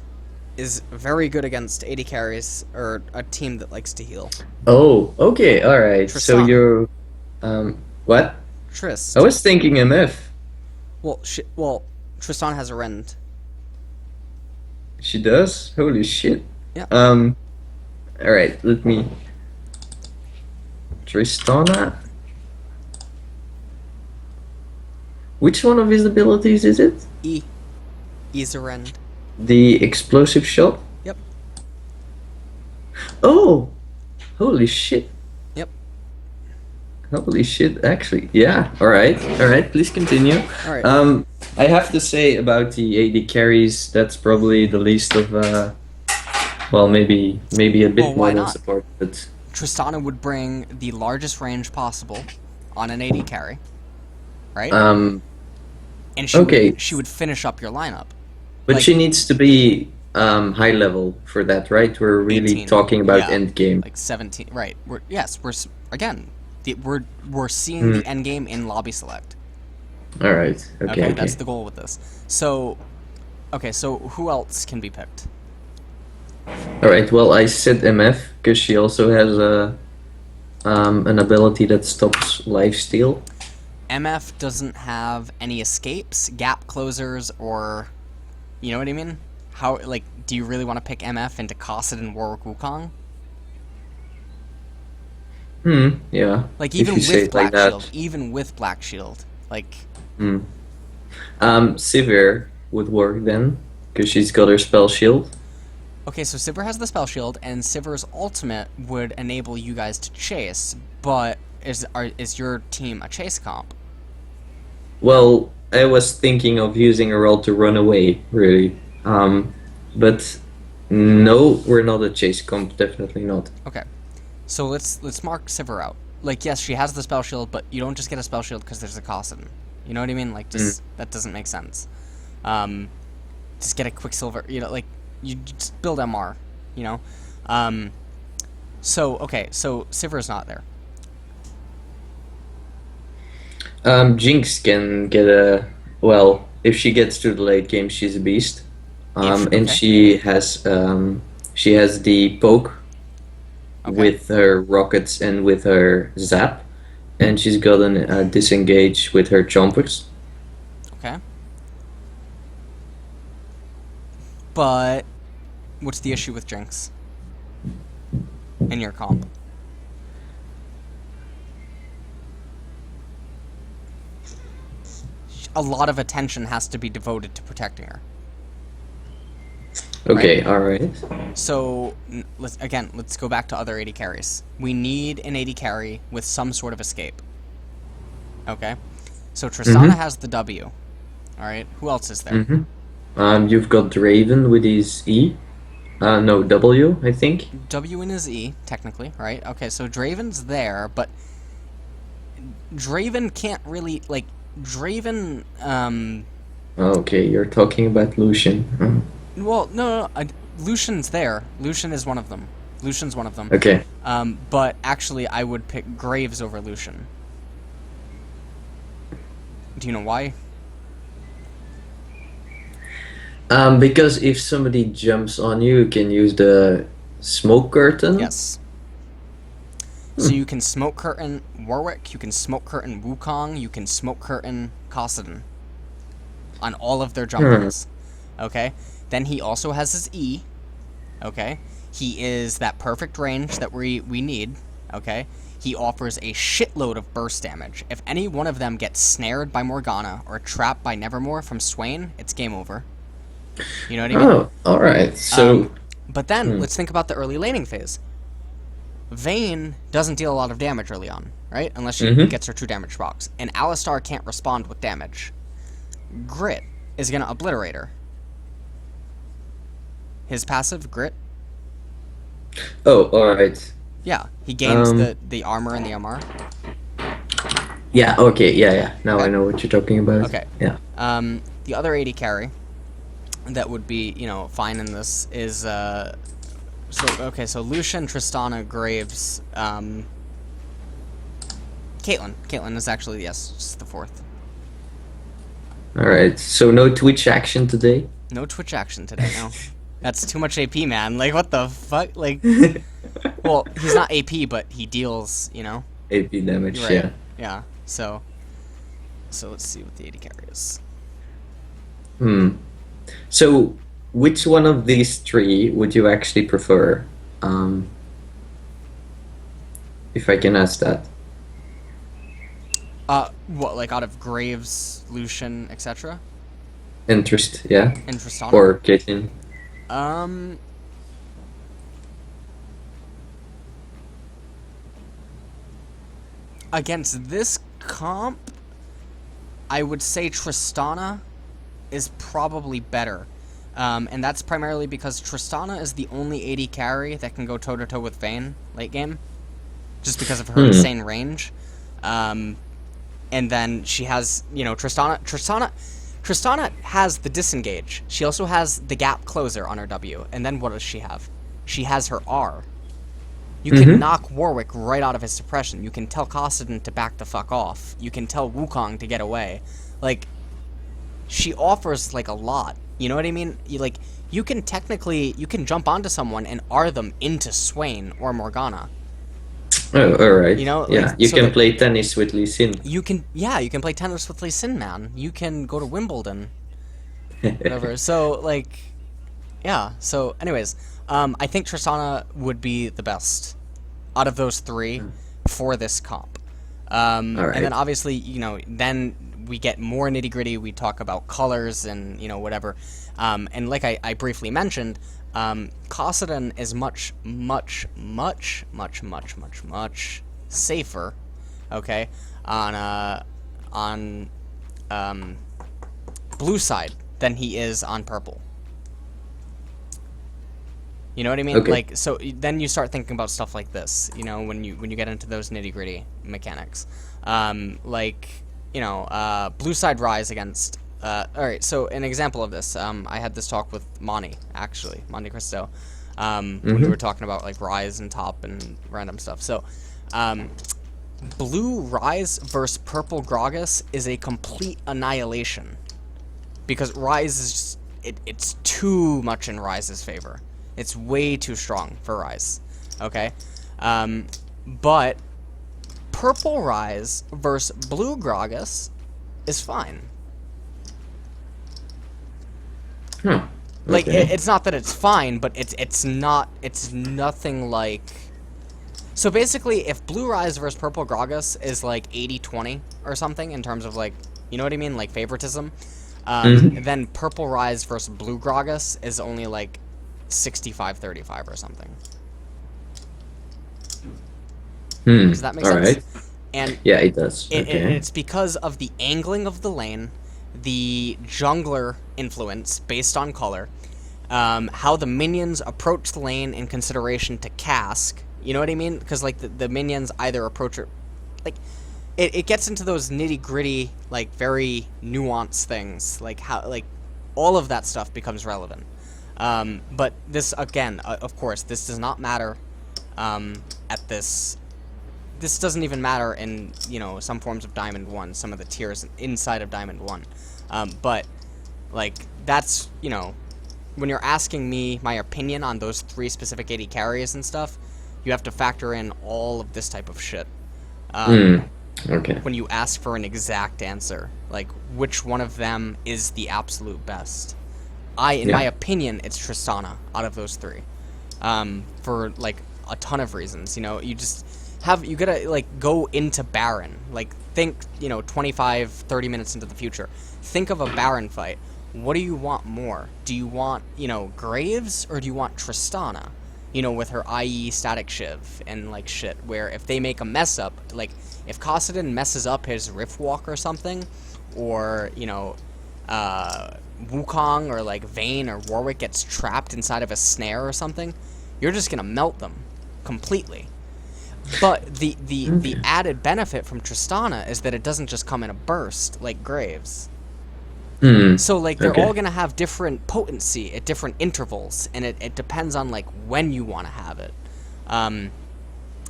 is very good against AD carries, or a team that likes to heal? Oh, okay, alright. So you're... what? Trist. I was thinking MF. Well, Tristan has a rend. She does? Holy shit. Yeah. Alright, let me... Tristana. Which one of his abilities is it? E. Ezerend. The explosive shot? Yep. Oh! Holy shit. Yep. Holy shit, actually. Yeah, alright. Alright, please continue. Alright. I have to say about the AD carries, that's probably the least of, well, maybe a bit Well, more why than not? support, but... Tristana would bring the largest range possible on an AD carry, right? And okay. she would finish up your lineup. But like, she needs to be high level for that, right? We're really 18, talking about yeah, end game. like 17, right? We're seeing the end game in lobby select. All right. Okay. That's the goal with this. So, okay. So who else can be picked? All right. Well, I said MF because she also has an ability that stops lifesteal. MF doesn't have any escapes, gap closers, or, you know what I mean? How, like, do you really want to pick MF into Cosset and Warwick Wukong? Yeah. Like, even with Black Shield, even with Black Shield, like. Sivir would work then because she's got her spell shield. Okay, so Sivir has the spell shield, and Sivir's ultimate would enable you guys to chase. But is your team a chase comp? Well, I was thinking of using her ult to run away, really. But no, we're not a chase comp. Definitely not. Okay, so let's mark Sivir out. Like, yes, she has the spell shield, but you don't just get a spell shield because there's a Cossin. You know what I mean? Like, just that doesn't make sense. Just get a Quicksilver. You know, like you just build MR. You know. So okay, so Sivir's not there. Jinx can get a well. If she gets to the late game, she's a beast. And she has the poke with her rockets and with her zap, and she's got a disengage with her chompers. Okay. But what's the issue with Jinx in your comp? A lot of attention has to be devoted to protecting her. Okay, alright. So, let's go back to other AD carries. We need an AD carry with some sort of escape. Okay? So Tristana has the W. Alright, who else is there? You've got Draven with his E. No, W, I think. W in his E, technically, right? Okay, so Draven's there, but Draven can't really, like, Draven, Okay, you're talking about Lucian. Well, no, Lucian's there. Lucian is one of them. Lucian's one of them. Okay. But actually, I would pick Graves over Lucian. Do you know why? Because if somebody jumps on you, you can use the smoke curtain. Yes. So you can smoke curtain Warwick, you can smoke curtain Wukong, you can smoke curtain Cossidon on all of their jumpers. Okay? Then he also has his E. Okay? He is that perfect range that we need. Okay? He offers a shitload of burst damage. If any one of them gets snared by Morgana or trapped by Nevermore from Swain, it's game over. You know what I mean? Oh, alright. So but then let's think about the early laning phase. Vayne doesn't deal a lot of damage early on, right? Unless she gets her 2 damage box. And Alistar can't respond with damage. Grit is going to obliterate her. His passive, Grit. Oh, alright. Yeah, he gains the armor and the MR. Yeah, okay, yeah. Now I know what you're talking about. Okay. Yeah. The other AD carry that would be, you know, fine in this is so Lucian, Tristana, Graves, Caitlyn. Caitlyn is actually, yes, just the 4th. Alright, so no Twitch action today? No Twitch action today, no. That's too much AP, man. Like, what the fuck? Like, well, he's not AP, but he deals, you know? AP damage, right. yeah. Yeah, so let's see what the AD carry is. So, which one of these 3 would you actually prefer? if I can ask that. What, like out of Graves, Lucian, etc.? Interest, yeah? And Tristana? Or Caitlyn? Um, Against this comp, I would say Tristana is probably better. And that's primarily because Tristana is the only AD carry that can go toe-to-toe with Vayne late game, just because of her insane range. And then she has, Tristana has the disengage. She also has the gap closer on her W. And then what does she have? She has her R. You can knock Warwick right out of his suppression. You can tell Kassadin to back the fuck off. You can tell Wukong to get away. Like, she offers, like, a lot. You know what I mean? You can jump onto someone and R them into Swain or Morgana. Oh, alright. You know? Yeah, you can play tennis with Lee Sin. You can play tennis with Lee Sin, man. You can go to Wimbledon. Whatever. So, like, yeah. So, anyways, I think Tristana would be the best out of those three for this comp. And then obviously, then we get more nitty-gritty. We talk about colors and, whatever. And like I briefly mentioned, Kassadin is much safer, okay, on blue side than he is on purple. You know what I mean? Okay. Like, so then you start thinking about stuff like this, when you get into those nitty-gritty mechanics. Blue side Rise against... Alright, so an example of this, I had this talk with Monty Cristo, when we were talking about, like, Rise and top and random stuff. So, blue Rise versus purple Gragas is a complete annihilation. Because Rise is just... It's too much in Rise's favor. It's way too strong for Rise, okay? But purple Rise versus blue Gragas is fine. Okay. Like, it's not that it's fine, but it's nothing like... So basically, if blue Rise versus purple Gragas is like 80-20 or something in terms of, like, you know what I mean? Like, favoritism. Then purple Rise versus blue Gragas is only like 65-35 or something. Does that make sense? Right. And yeah, it does. It's because of the angling of the lane, the jungler influence based on color, how the minions approach the lane in consideration to cask. You know what I mean? Because, like, the minions either approach it... Like, it gets into those nitty-gritty, like, very nuanced things. Like, how... Like, all of that stuff becomes relevant. But this, again, of course, this does not matter at this... This doesn't even matter in, some forms of Diamond 1, some of the tiers inside of Diamond 1. But, like, that's, when you're asking me my opinion on those 3 specific AD carries and stuff, you have to factor in all of this type of shit. Okay. When you ask for an exact answer. Like, which one of them is the absolute best? In my opinion, it's Tristana out of those 3. For, like, a ton of reasons. You gotta, like, go into Baron. Like, think, 25, 30 minutes into the future. Think of a Baron fight. What do you want more? Do you want, Graves, or do you want Tristana? With her IE static shiv and, like, shit. Where if they make a mess up, like, if Kassadin messes up his Rift Walk or something, or, Wukong or, like, Vayne or Warwick gets trapped inside of a snare or something, you're just gonna melt them completely. But the added benefit from Tristana is that it doesn't just come in a burst like Graves. So, like, they're all gonna have different potency at different intervals, and it depends on, like, when you want to have it.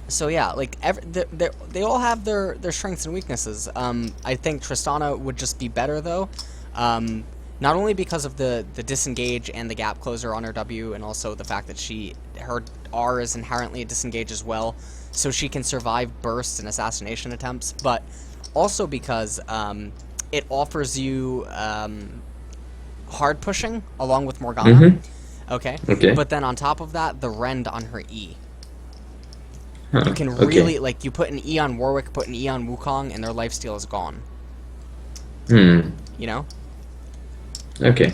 So yeah, like, they all have their strengths and weaknesses. I think Tristana would just be better though, not only because of the disengage and the gap closer on her W, and also the fact that her R is inherently a disengage as well, so she can survive bursts and assassination attempts, but also because it offers you hard pushing along with Morgana. Okay. But then on top of that, the rend on her E. Huh, You can okay. really, like, you put an E on Warwick, put an E on Wukong, and their lifesteal is gone. Hmm. You know? Okay.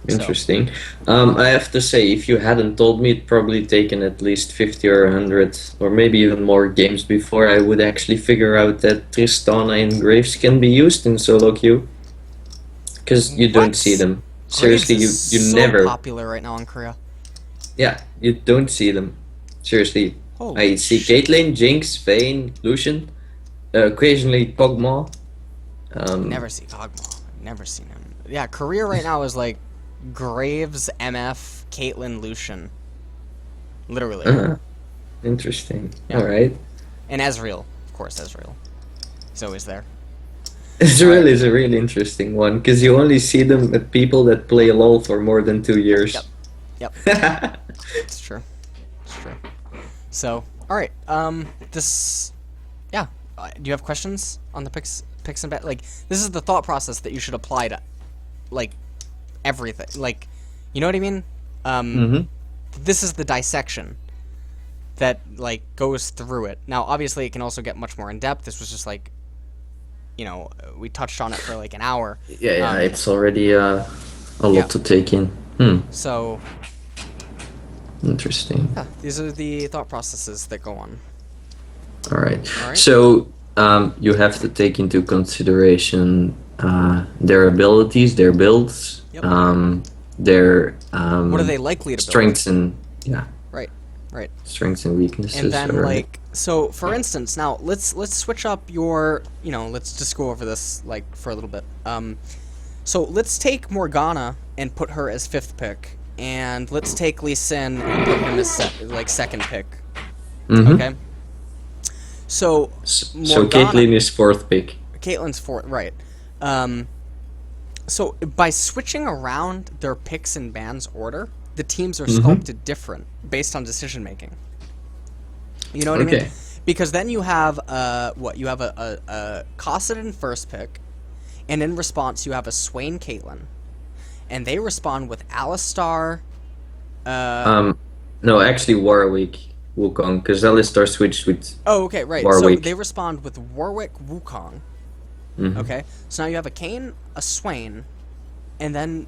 So, Interesting. I have to say, if you hadn't told me, it'd probably taken at least 50 or 100, or maybe even more games before I would actually figure out that Tristana and Graves can be used in solo queue. Because you don't see what? them. Graves Seriously, is you so never. popular right now in Korea. Yeah, you don't see them. Seriously. I Holy see shit. Caitlyn, Jinx, Vayne, Lucian, occasionally Kog'Maw. Never see Kog'Maw. Never seen him. Yeah, Korea right now is like Graves, MF, Caitlyn, Lucian. Literally. uh, Interesting. Yeah. Alright. And Ezreal. Of course, Ezreal. He's always there. Israel Alright. is a really interesting one because you only see them at people that play LoL for more than 2 years. Yep. Yep. It's true. It's true. So, alright. This... Yeah. Do you have questions on the picks and bets? Like, this is the thought process that you should apply to, like, everything. Like, you know what I mean? This is the dissection that, like, goes through it. Now, obviously, it can also get much more in-depth. This was just, like, you know, we touched on it for, like, an hour. Yeah, it's already a lot Yeah. to take in. So, Interesting. yeah, these are the thought processes that go on. All right. Alright. So you have to take into consideration their abilities, their builds, Yep. their What are they likely to build? strengths and Right. Right. strengths and weaknesses. And then, all right. like, so for instance, now let's switch up your, you know, let's just go over this like for a little bit. So let's take Morgana and put her as 5th pick, and let's take Lee Sin and put him as second pick. Okay. So So Morgana- Caitlyn is 4th pick. Caitlyn's 4th, right? So by switching around their picks and bans order, the teams are sculpted different based on decision making. You know what I mean? Because then you have you have a Cossadin 1st pick, and in response you have a Swain Caitlyn, and they respond with Alistar. No, actually Warwick Wukong, because Alistar switched with. Oh, okay, right. Warwick. So they respond with Warwick Wukong. Okay, so now you have a Kayn, a Swain, and then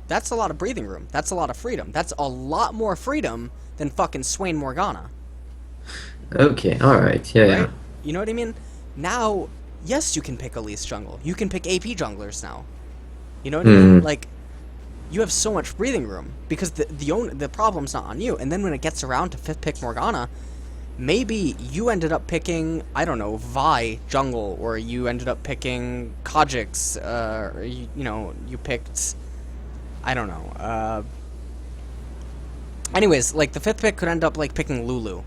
that's a lot of breathing room. That's a lot of freedom. That's a lot more freedom than fucking Swain Morgana. Okay, alright, yeah, Right? yeah. You know what I mean? Now, yes, you can pick Elise jungle. You can pick AP junglers now. You know what I mean? Like, you have so much breathing room because the problem's not on you. And then when it gets around to 5th pick Morgana, maybe you ended up picking, I don't know, Vi jungle, or you ended up picking Kha'Zix, or you picked, I don't know. Anyways, like the 5th pick could end up like picking Lulu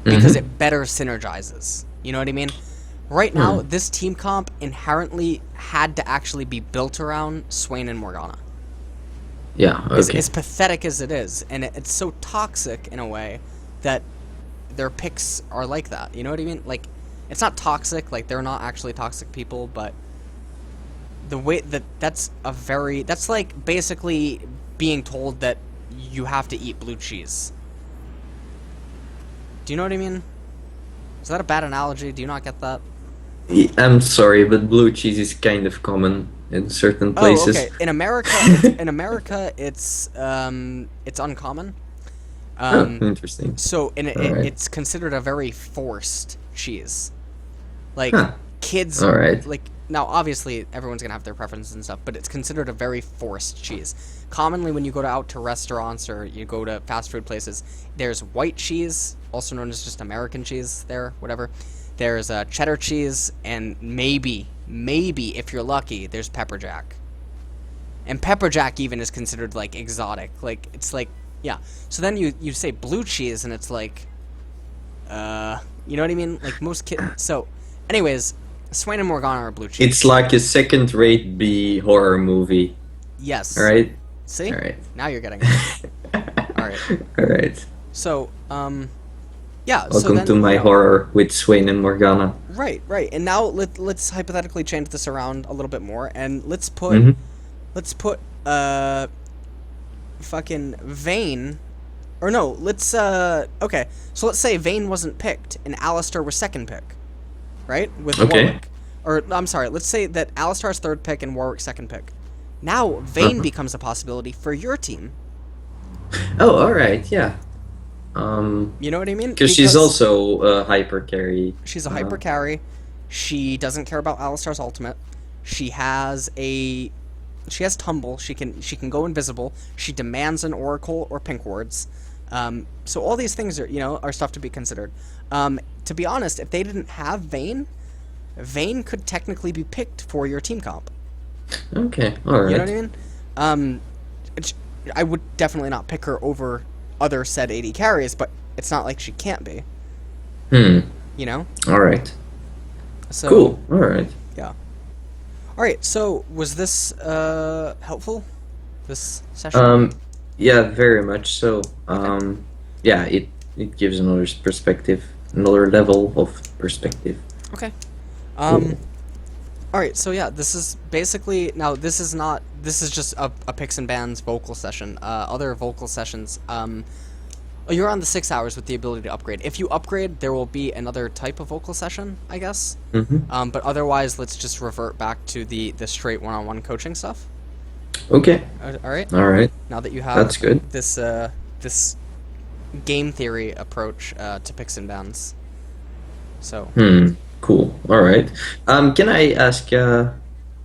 because it better synergizes. You know what I mean? Right now, this team comp inherently had to actually be built around Swain and Morgana. Yeah, okay. As pathetic as it is, and it's so toxic in a way that their picks are like that. You know what I mean? Like, it's not toxic, like they're not actually toxic people, but the way that's like basically being told that you have to eat blue cheese. Do you know what I mean? Is that a bad analogy? Do you not get that? I'm sorry, but blue cheese is kind of common in certain places. Oh, okay. In America, it's uncommon. Interesting. So, Alright. it's considered a very forced cheese. Like, kids... Alright. Like, now, obviously, everyone's gonna have their preferences and stuff, but it's considered a very forced cheese. Commonly, when you go out to restaurants or you go to fast food places, there's white cheese, also known as just American cheese there, whatever. There's cheddar cheese, and maybe, if you're lucky, there's pepper jack. And pepper jack even is considered, like, exotic. Like, it's like... Yeah, so then you say blue cheese, and it's like, you know what I mean? Like, most kids... So, anyways, Swain and Morgana are blue cheese. It's like a second-rate B horror movie. Yes. Alright? See? Alright. Now you're getting it. Alright. Alright. So, yeah. Welcome so then, to my horror with Swain and Morgana. Right. And now let's hypothetically change this around a little bit more, and let's put, fucking Vayne Or no, let's okay. So let's say Vayne wasn't picked and Alistar was second pick, right? With Okay. Warwick. Or I'm sorry, let's say that Alistar's third pick and Warwick's second pick. Now Vayne Uh-huh. becomes a possibility for your team. Oh, all right. Yeah. You know what I mean? Because she's also a hyper carry. She's a hyper carry. She doesn't care about Alistar's ultimate. She has tumble. She can go invisible. She demands an oracle or pink wards. So all these things are stuff to be considered. To be honest, if they didn't have Vayne, Vayne could technically be picked for your team comp. Okay. All right. You know what I mean? I would definitely not pick her over other said AD carries, but it's not like she can't be. You know? All right. So, cool. All right. Yeah. All right. So, was this helpful? This session? Yeah, very much so. Yeah, it gives another perspective, another level of perspective. Okay. Cool. All right. So yeah, this is basically now. This is just a picks and bans vocal session. Other vocal sessions. You're on the 6 hours with the ability to upgrade. If you upgrade, there will be another type of vocal session, I guess. But otherwise, let's just revert back to the straight one-on-one coaching stuff. Okay. All right. All right. Now that you have That's good. this game theory approach to picks and bans. So. Cool. All right. Can I ask a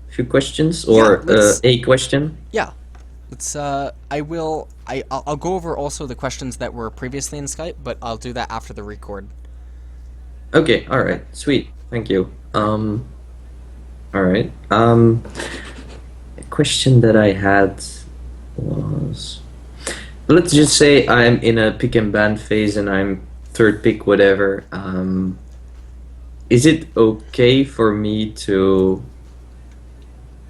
few questions or a question? Yeah. Let's. I'll go over also the questions that were previously in Skype, but I'll do that after the record. Okay. All right. Sweet. Thank you. All right. A question that I had was, let's just say I'm in a pick and ban phase and I'm third pick, whatever. Is it okay for me to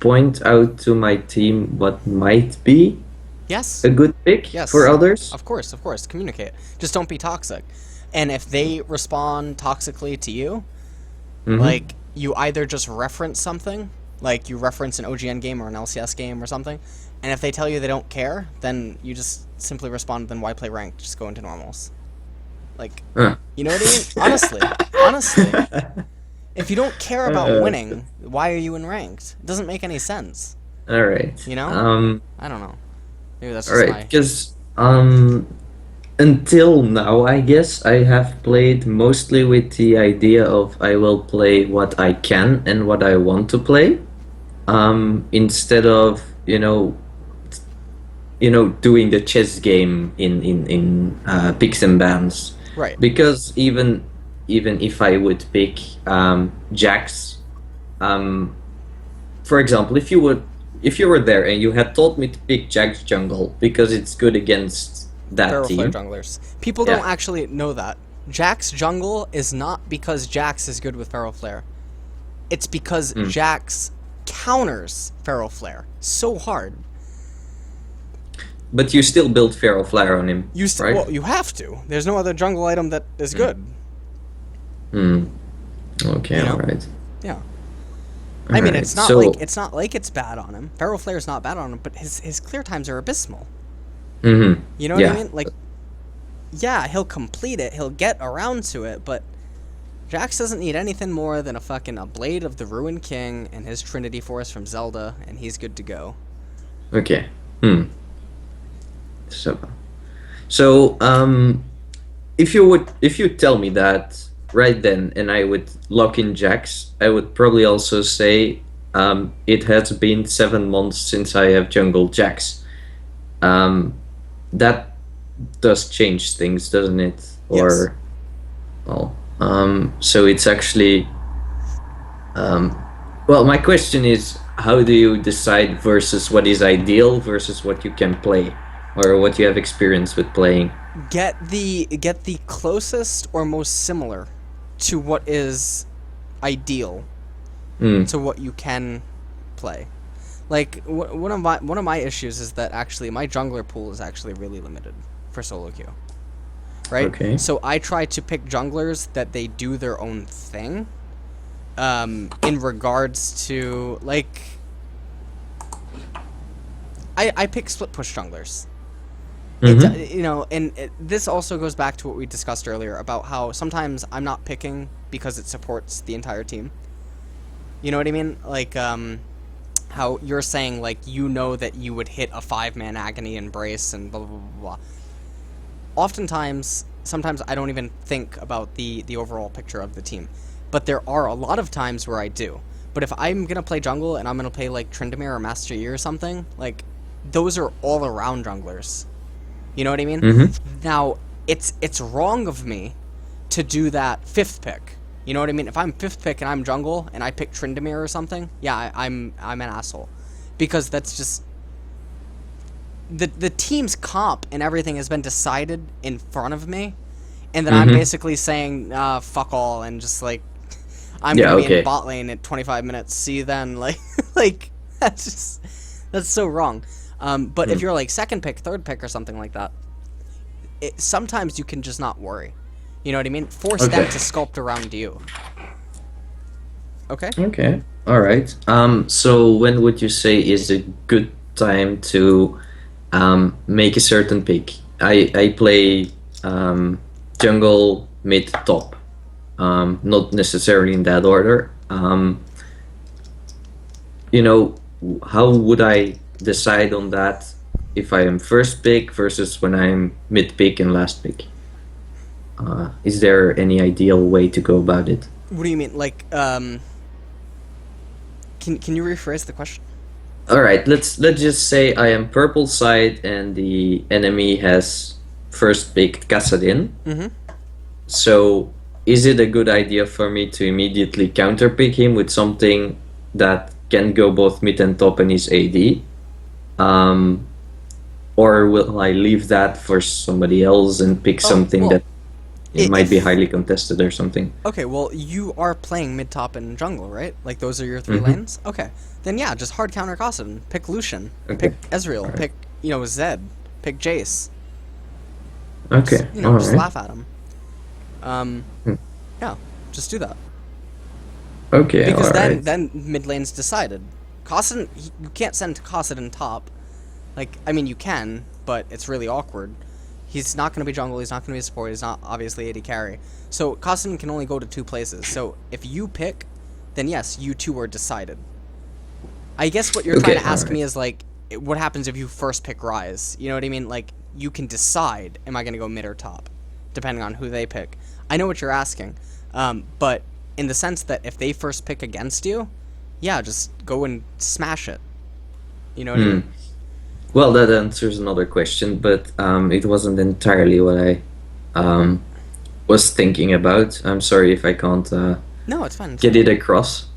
point out to my team what might be Yes. a good pick for others? Of course. Communicate. Just don't be toxic. And if they respond toxically to you, like you either just reference something, like you reference an OGN game or an LCS game or something, and if they tell you they don't care, then you just simply respond, then why play ranked? Just go into normals. Like, you know what I mean? Honestly. If you don't care about winning, why are you in ranked? It doesn't make any sense. All right. You know? I don't know. Maybe that's all just right, because until now, I guess I have played mostly with the idea of I will play what I can and what I want to play, instead of doing the chess game in picks and bans. Right. Because even if I would pick Jax, for example, if you were there and you had told me to pick Jax jungle because it's good against that Feral team. Flare junglers. People don't actually know that. Jax jungle is not because Jax is good with Feral Flare. It's because Jax counters Feral Flare so hard. But you still build Feral Flare on him, right? Well, you have to. There's no other jungle item that is good. Okay, alright. Yeah. I mean, it's not like it's bad on him. Feral Flare is not bad on him, but his clear times are abysmal. You know what I mean? Like, yeah, he'll complete it, he'll get around to it, but Jax doesn't need anything more than a Blade of the Ruined King and his Trinity Force from Zelda, and he's good to go. Okay. So, if you tell me that right then, and I would lock in Jax, I would probably also say, it has been 7 months since I have jungled Jax. That does change things, doesn't it? Yes. So it's actually, my question is, how do you decide versus what is ideal versus what you can play, or what you have experience with playing? Get the closest or most similar to what is ideal to what you can play. Like, one of my issues is that actually my jungler pool is actually really limited for solo queue. Right? Okay. So I try to pick junglers that they do their own thing. In regards to, like, I pick split push junglers. You know, and this also goes back to what we discussed earlier about how sometimes I'm not picking because it supports the entire team. You know what I mean? Like, how you're saying, like, you know that you would hit a 5-man agony embrace and blah, blah, blah, blah. Oftentimes, sometimes I don't even think about the overall picture of the team. But there are a lot of times where I do. But if I'm going to play jungle and I'm going to play, like, Tryndamere or Master Yi or something, like, those are all-around junglers. You know what I mean? Now, it's wrong of me to do that 5th pick. You know what I mean? If I'm 5th pick and I'm jungle and I pick Tryndamere or something, yeah, I'm an asshole. Because that's just... The team's comp and everything has been decided in front of me, and then I'm basically saying, fuck all, and just like, I'm gonna be in bot lane at 25 minutes, see you then, like, like, that's so wrong. But if you're like 2nd pick, 3rd pick, or something like that, sometimes you can just not worry. You know what I mean? Force them to sculpt around you. Okay? Okay. Alright. So when would you say is a good time to make a certain pick? I play jungle, mid, top. Not necessarily in that order. You know, how would I decide on that if I am 1st pick versus when I'm mid pick and last pick? Is there any ideal way to go about it? What do you mean? Like, can you rephrase the question? All right, let's just say I am purple side and the enemy has 1st picked Kassadin. So is it a good idea for me to immediately counter pick him with something that can go both mid and top and is AD? Or will I leave that for somebody else and pick something that it might be highly contested or something? Okay, well, you are playing mid, top, and jungle, right? Like, those are your 3 lanes? Okay. Then, yeah, just hard counter Kassadin. Pick Lucian. Pick Ezreal. Pick, you know, Zed. Pick Jace. Okay. Just, you know, just laugh at him. Yeah, just do that. Okay, because then mid lane's decided. Kassadin, you can't send Kassadin top. Like, I mean, you can, but it's really awkward. He's not going to be jungle, he's not going to be support, he's not obviously AD carry. So Kassadin can only go to 2 places. So if you pick, then yes, you two are decided. I guess what you're trying to ask me is, like, what happens if you 1st pick Ryze? You know what I mean? Like, you can decide, am I going to go mid or top, depending on who they pick. I know what you're asking, but in the sense that if they 1st pick against you, yeah, just go and smash it. You know what I mean? Well, that answers another question, but it wasn't entirely what I was thinking about. I'm sorry if I can't no, it's fine. Get it across.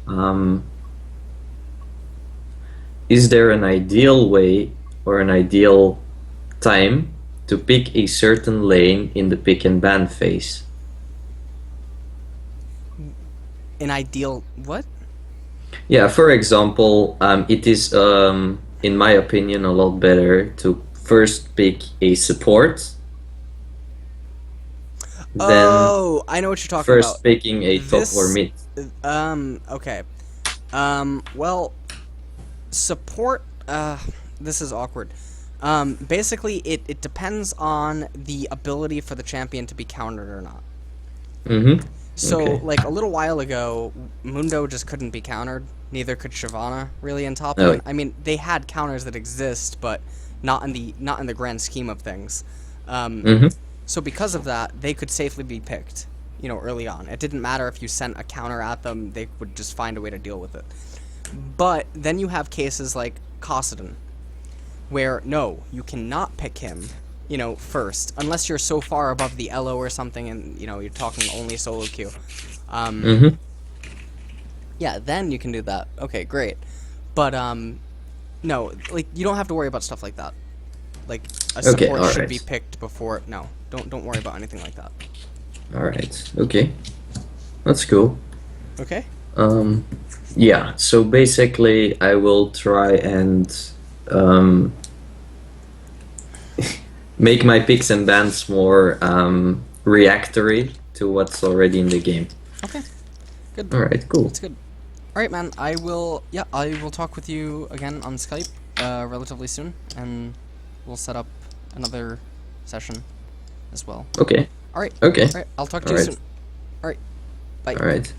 Is there an ideal way or an ideal time to pick a certain lane in the pick and ban phase? An ideal what? Yeah, for example, it is, in my opinion, a lot better to 1st pick a support. Oh, I know what you're talking about. 1st picking a top or mid. Okay. Well, support, this is awkward. Basically, it depends on the ability for the champion to be countered or not. So, like, a little while ago, Mundo just couldn't be countered. Neither could Shyvana, really, in top lane. I mean, they had counters that exist, but not in the grand scheme of things. So because of that, they could safely be picked, you know, early on. It didn't matter if you sent a counter at them, they would just find a way to deal with it. But then you have cases like Kassadin, where, no, you cannot pick him, you know, 1st, unless you're so far above the elo or something and, you know, you're talking only solo queue. Yeah, then you can do that. Okay, great. But, no, like, you don't have to worry about stuff like that. Like, a support should be picked before... No, don't worry about anything like that. Alright, okay. That's cool. Okay. Yeah, so basically I will try and make my picks and bans more reactory to what's already in the game. Okay. Good. Alright, cool. That's good. Alright, man, I will talk with you again on Skype relatively soon, and we'll set up another session as well. Okay. All right. Okay. All right. I'll talk to All you right. soon. All right. Bye. All right.